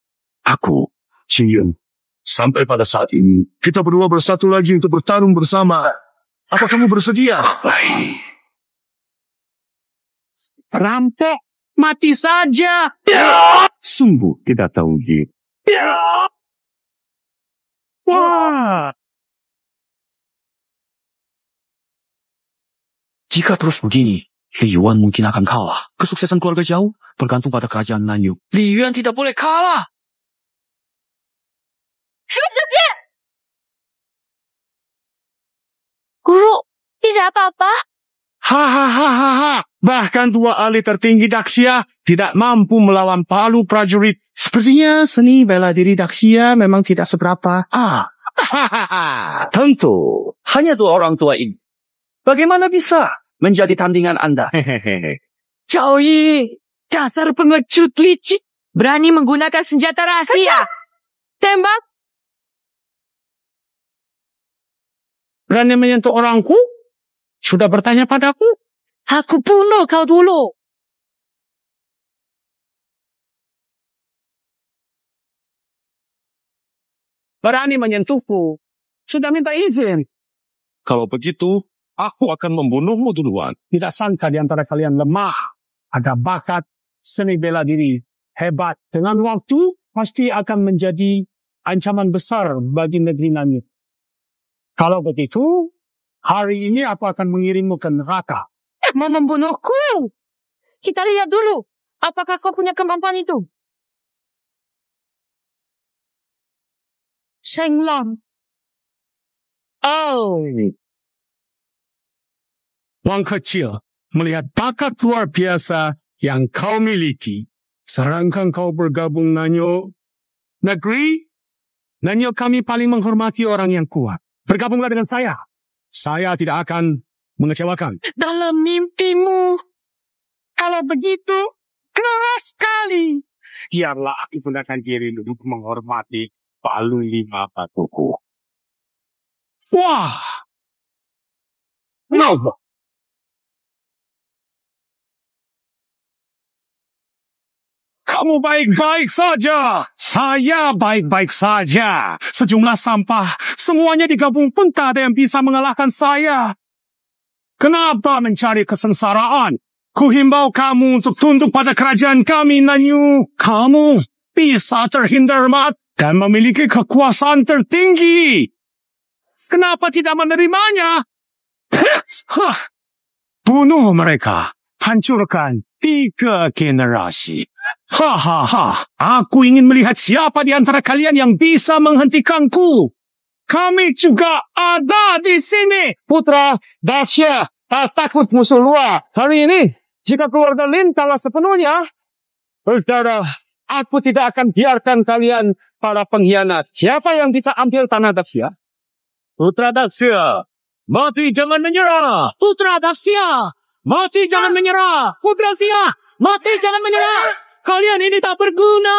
Aku, Xing sampai pada saat ini, kita berdua bersatu lagi untuk bertarung bersama. Apa kamu bersedia? Rampok, mati saja. Sungguh tidak tahu diri. Wah. Jika terus begini, Li Yuan mungkin akan kalah. Kesuksesan keluarga Zhao bergantung pada kerajaan Nanyu. Li Yuan tidak boleh kalah. Guru, tidak apa-apa. Hahaha. Bahkan dua ahli tertinggi Daxia tidak mampu melawan palu prajurit. Sepertinya seni bela diri Daxia memang tidak seberapa. Tentu, hanya dua orang tua ini. Bagaimana bisa menjadi tandingan Anda? Zhao Yi, dasar pengecut licik. Berani menggunakan senjata rahasia. Tembak. Berani menyentuh orangku? Sudah bertanya padaku? Aku bunuh kau dulu. Berani menyentuhku? Sudah minta izin. Kalau begitu, aku akan membunuhmu duluan. Tidak sangka di antara kalian lemah. Ada bakat seni bela diri hebat. Dengan waktu, pasti akan menjadi ancaman besar bagi negeri Nanyu. Kalau begitu, hari ini aku akan mengirimmu ke neraka. Mau membunuhku? Kita lihat dulu. Apakah kau punya kemampuan itu? Shenglong. Oh. Wang kecil, melihat bakat luar biasa yang kau miliki. Sarankan kau bergabung Nanyo. Negeri, Nanyo kami paling menghormati orang yang kuat. Bergabunglah dengan saya. Saya tidak akan mengecewakan. Dalam mimpimu. Kalau begitu, keras sekali. Biarlah aku gunakan diri untuk menghormati palu 5 batuku. Wah! Kenapa? Kamu baik-baik saja. Saya baik-baik saja. Sejumlah sampah, semuanya digabung pun tak ada yang bisa mengalahkan saya. Kenapa mencari kesengsaraan? Kuhimbau kamu untuk tunduk pada kerajaan kami, Nanyu. Kamu bisa terhindar mat dan memiliki kekuasaan tertinggi. Kenapa tidak menerimanya? Bunuh mereka. Hancurkan 3 generasi. Hahaha. Aku ingin melihat siapa di antara kalian yang bisa menghentikanku. Kami juga ada di sini. Putra, Dasya, tak takut musuh luar. Hari ini, jika keluarga Lin kalah sepenuhnya, saudara, aku tidak akan biarkan kalian para pengkhianat. Siapa yang bisa ambil tanah Dasya? Putra Dasya, mati jangan menyerah. Putra Dasya, mati jangan menyerah. Putra Dasya, mati jangan menyerah. Kalian ini tak berguna.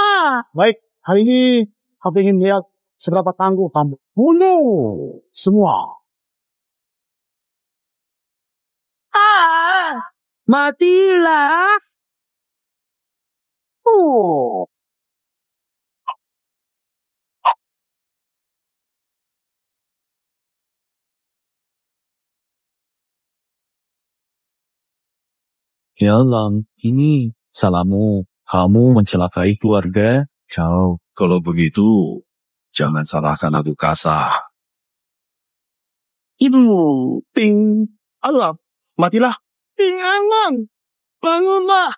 Baik, hari ini aku ingin lihat seberapa tangguh kamu. Bunuh semua. Matilah. Ya Lang, ini salahmu. Kamu mencelakai keluarga. Ciao. Kalau begitu, jangan salahkan aku kasar. Ibu. Ting. Alam, matilah. Ting Alam. Bangunlah.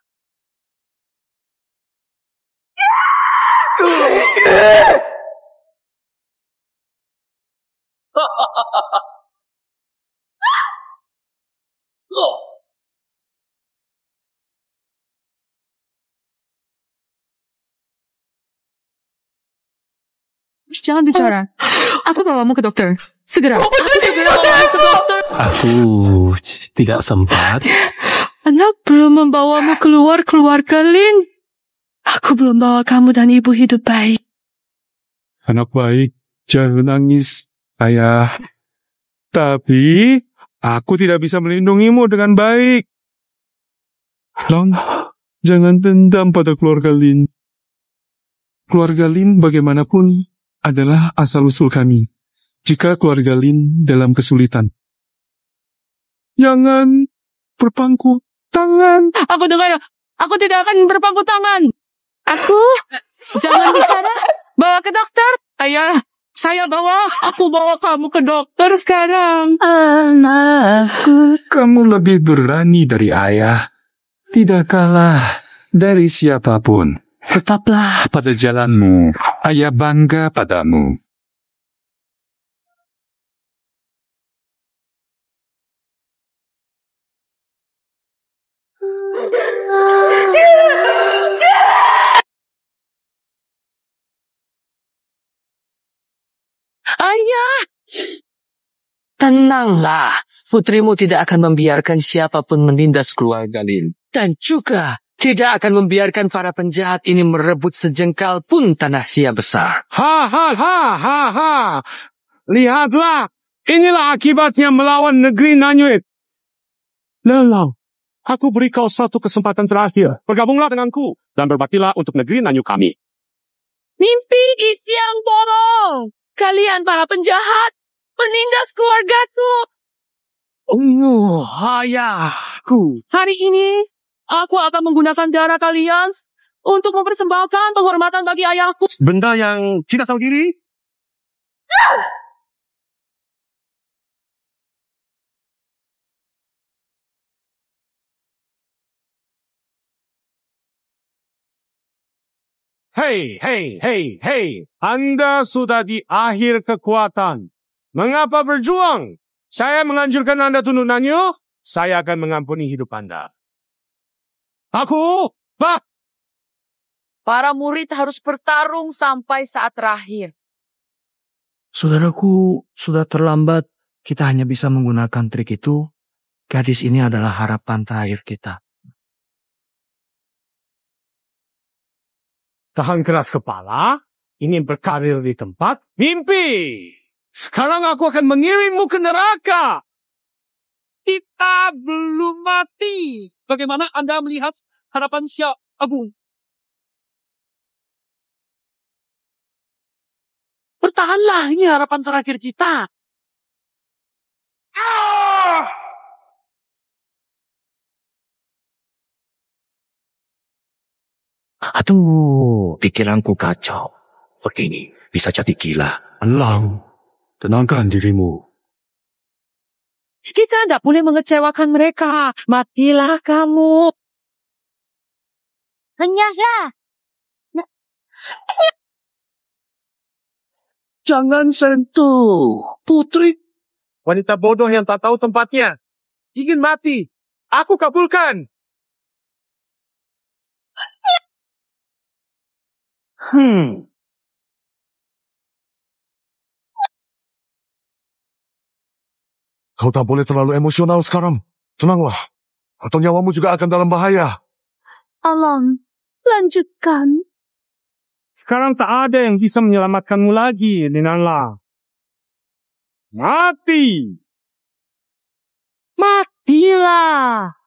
Jangan bicara. Aku bawamu ke dokter. Segera. Aku segera bawamu ke dokter. Aku tidak sempat. Anak belum membawamu keluar keluarga Lin. Aku belum bawa kamu dan ibu hidup baik. Anak baik, jangan nangis, ayah. Tapi, aku tidak bisa melindungimu dengan baik. Long, jangan dendam pada keluarga Lin. Keluarga Lin bagaimanapun adalah asal-usul kami. Jika keluarga Lin dalam kesulitan, jangan berpangku tangan. Aku dengar. Aku tidak akan berpangku tangan. Aku. Jangan bicara. Bawa ke dokter. Ayah. Saya bawa. Aku bawa kamu ke dokter sekarang. Anakku. Kamu lebih berani dari ayah. Tidak kalah dari siapapun. Tetaplah pada jalanmu. Ayah bangga padamu. Ayah. Tenanglah. Putrimu tidak akan membiarkan siapapun menindas keluarga Lin. Dan juga tidak akan membiarkan para penjahat ini merebut sejengkal pun tanah Sia besar. Ha. Lihatlah. Inilah akibatnya melawan negeri Nanyuet. Lelau. Aku beri kau satu kesempatan terakhir. Bergabunglah denganku dan berbaktilah untuk negeri Nanyu kami. Mimpi isi yang bohong. Kalian para penjahat menindas keluargaku. Ayahku. Hari ini aku akan menggunakan darah kalian untuk mempersembahkan penghormatan bagi ayahku. Benda yang tidak tahu diri. Hei. Anda sudah di akhir kekuatan. Mengapa berjuang? Saya menganjurkan Anda tunduk Nanyu. Saya akan mengampuni hidup Anda. Para murid harus bertarung sampai saat terakhir. Saudaraku, sudah terlambat. Kita hanya bisa menggunakan trik itu. Gadis ini adalah harapan terakhir kita. Tahan keras kepala. Ingin berkarir di tempat mimpi. Sekarang aku akan mengirimmu ke neraka. Kita belum mati. Bagaimana Anda melihat harapan Sia Agung? Tahanlah, ini harapan terakhir kita. Aduh, pikiranku kacau. Begini, bisa jadi gila. Alang, tenangkan dirimu. Kita tidak boleh mengecewakan mereka. Matilah kamu. Renyahlah. Jangan sentuh, Putri. Wanita bodoh yang tak tahu tempatnya. Ingin mati. Aku kabulkan. Kau tak boleh terlalu emosional sekarang. Tenanglah. Atau nyawamu juga akan dalam bahaya. Alang, lanjutkan. Sekarang tak ada yang bisa menyelamatkanmu lagi, Linanla. Mati! Matilah.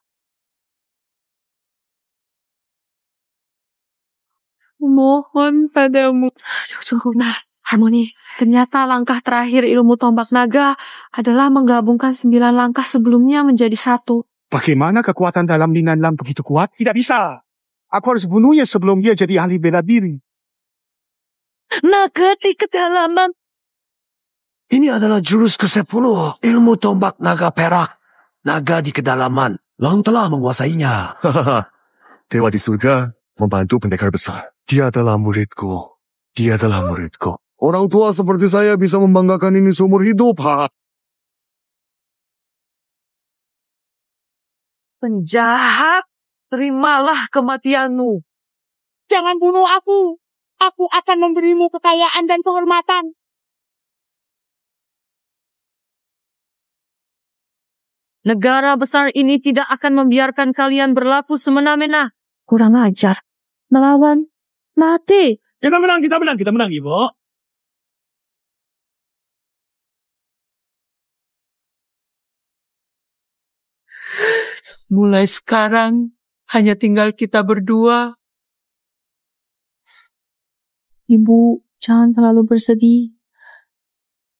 Mohon padamu. Nah, Harmoni, ternyata langkah terakhir ilmu tombak naga adalah menggabungkan 9 langkah sebelumnya menjadi 1. Bagaimana kekuatan dalam Linanla begitu kuat? Tidak bisa. Aku harus bunuhnya sebelum dia jadi ahli bela diri. Naga di kedalaman. Ini adalah jurus ke-10, ilmu tombak naga perak. Naga di kedalaman. Lang telah menguasainya. Dewa di surga membantu pendekar besar. Dia adalah muridku. Dia adalah muridku. Orang tua seperti saya bisa membanggakan ini seumur hidup, ha? Penjahat, terimalah kematianmu. Jangan bunuh aku. Aku akan memberimu kekayaan dan penghormatan. Negara besar ini tidak akan membiarkan kalian berlaku semena-mena. Kurang ajar. Melawan. Mati. Kita menang, Ibu. Mulai sekarang, hanya tinggal kita berdua. Ibu, jangan terlalu bersedih.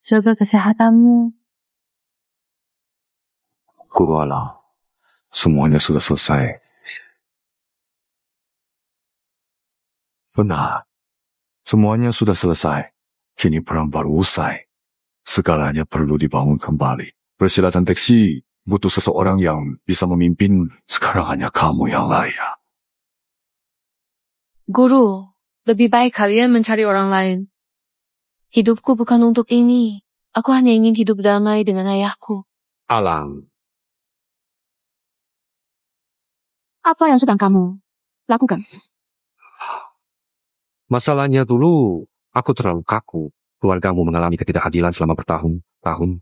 Jaga kesehatanmu. Guru Alang, semuanya sudah selesai. Benar, semuanya sudah selesai. Kini perang baru usai. Segalanya perlu dibangun kembali. Persilatan Teksi butuh seseorang yang bisa memimpin. Sekarang hanya kamu yang layak. Guru, lebih baik kalian mencari orang lain. Hidupku bukan untuk ini. Aku hanya ingin hidup damai dengan ayahku. Alang, Apa yang sedang kamu lakukan? masalahnya dulu aku terlalu kaku. Keluargamu mengalami ketidakadilan selama bertahun-tahun.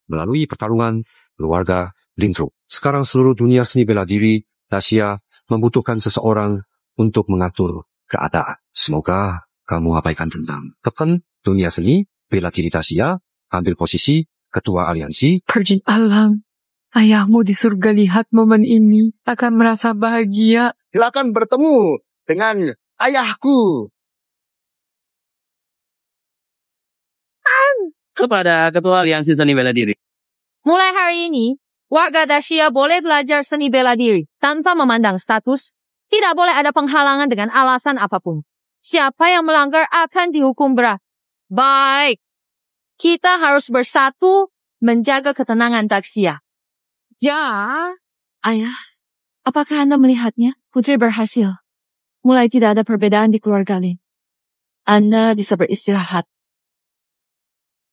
Melalui pertarungan keluarga Lindro. Sekarang seluruh dunia seni bela diri Dacia membutuhkan seseorang untuk mengatur keadaan. Semoga kamu abaikan dendam. Tekan dunia seni bela diri Dacia, ambil posisi ketua aliansi. Pergi Alang. Ayahmu di surga lihat momen ini akan merasa bahagia. Silakan bertemu dengan ayahku. Kepada Ketua Aliansi Seni Bela Diri. Mulai hari ini, warga Dacia boleh belajar seni bela diri tanpa memandang status. Tidak boleh ada penghalangan dengan alasan apapun. Siapa yang melanggar akan dihukum berat. Baik. Kita harus bersatu menjaga ketenangan Dacia. Ja, Ayah, apakah Anda melihatnya? Putri berhasil. Mulai tidak ada perbedaan di keluarga ini. Anda bisa beristirahat.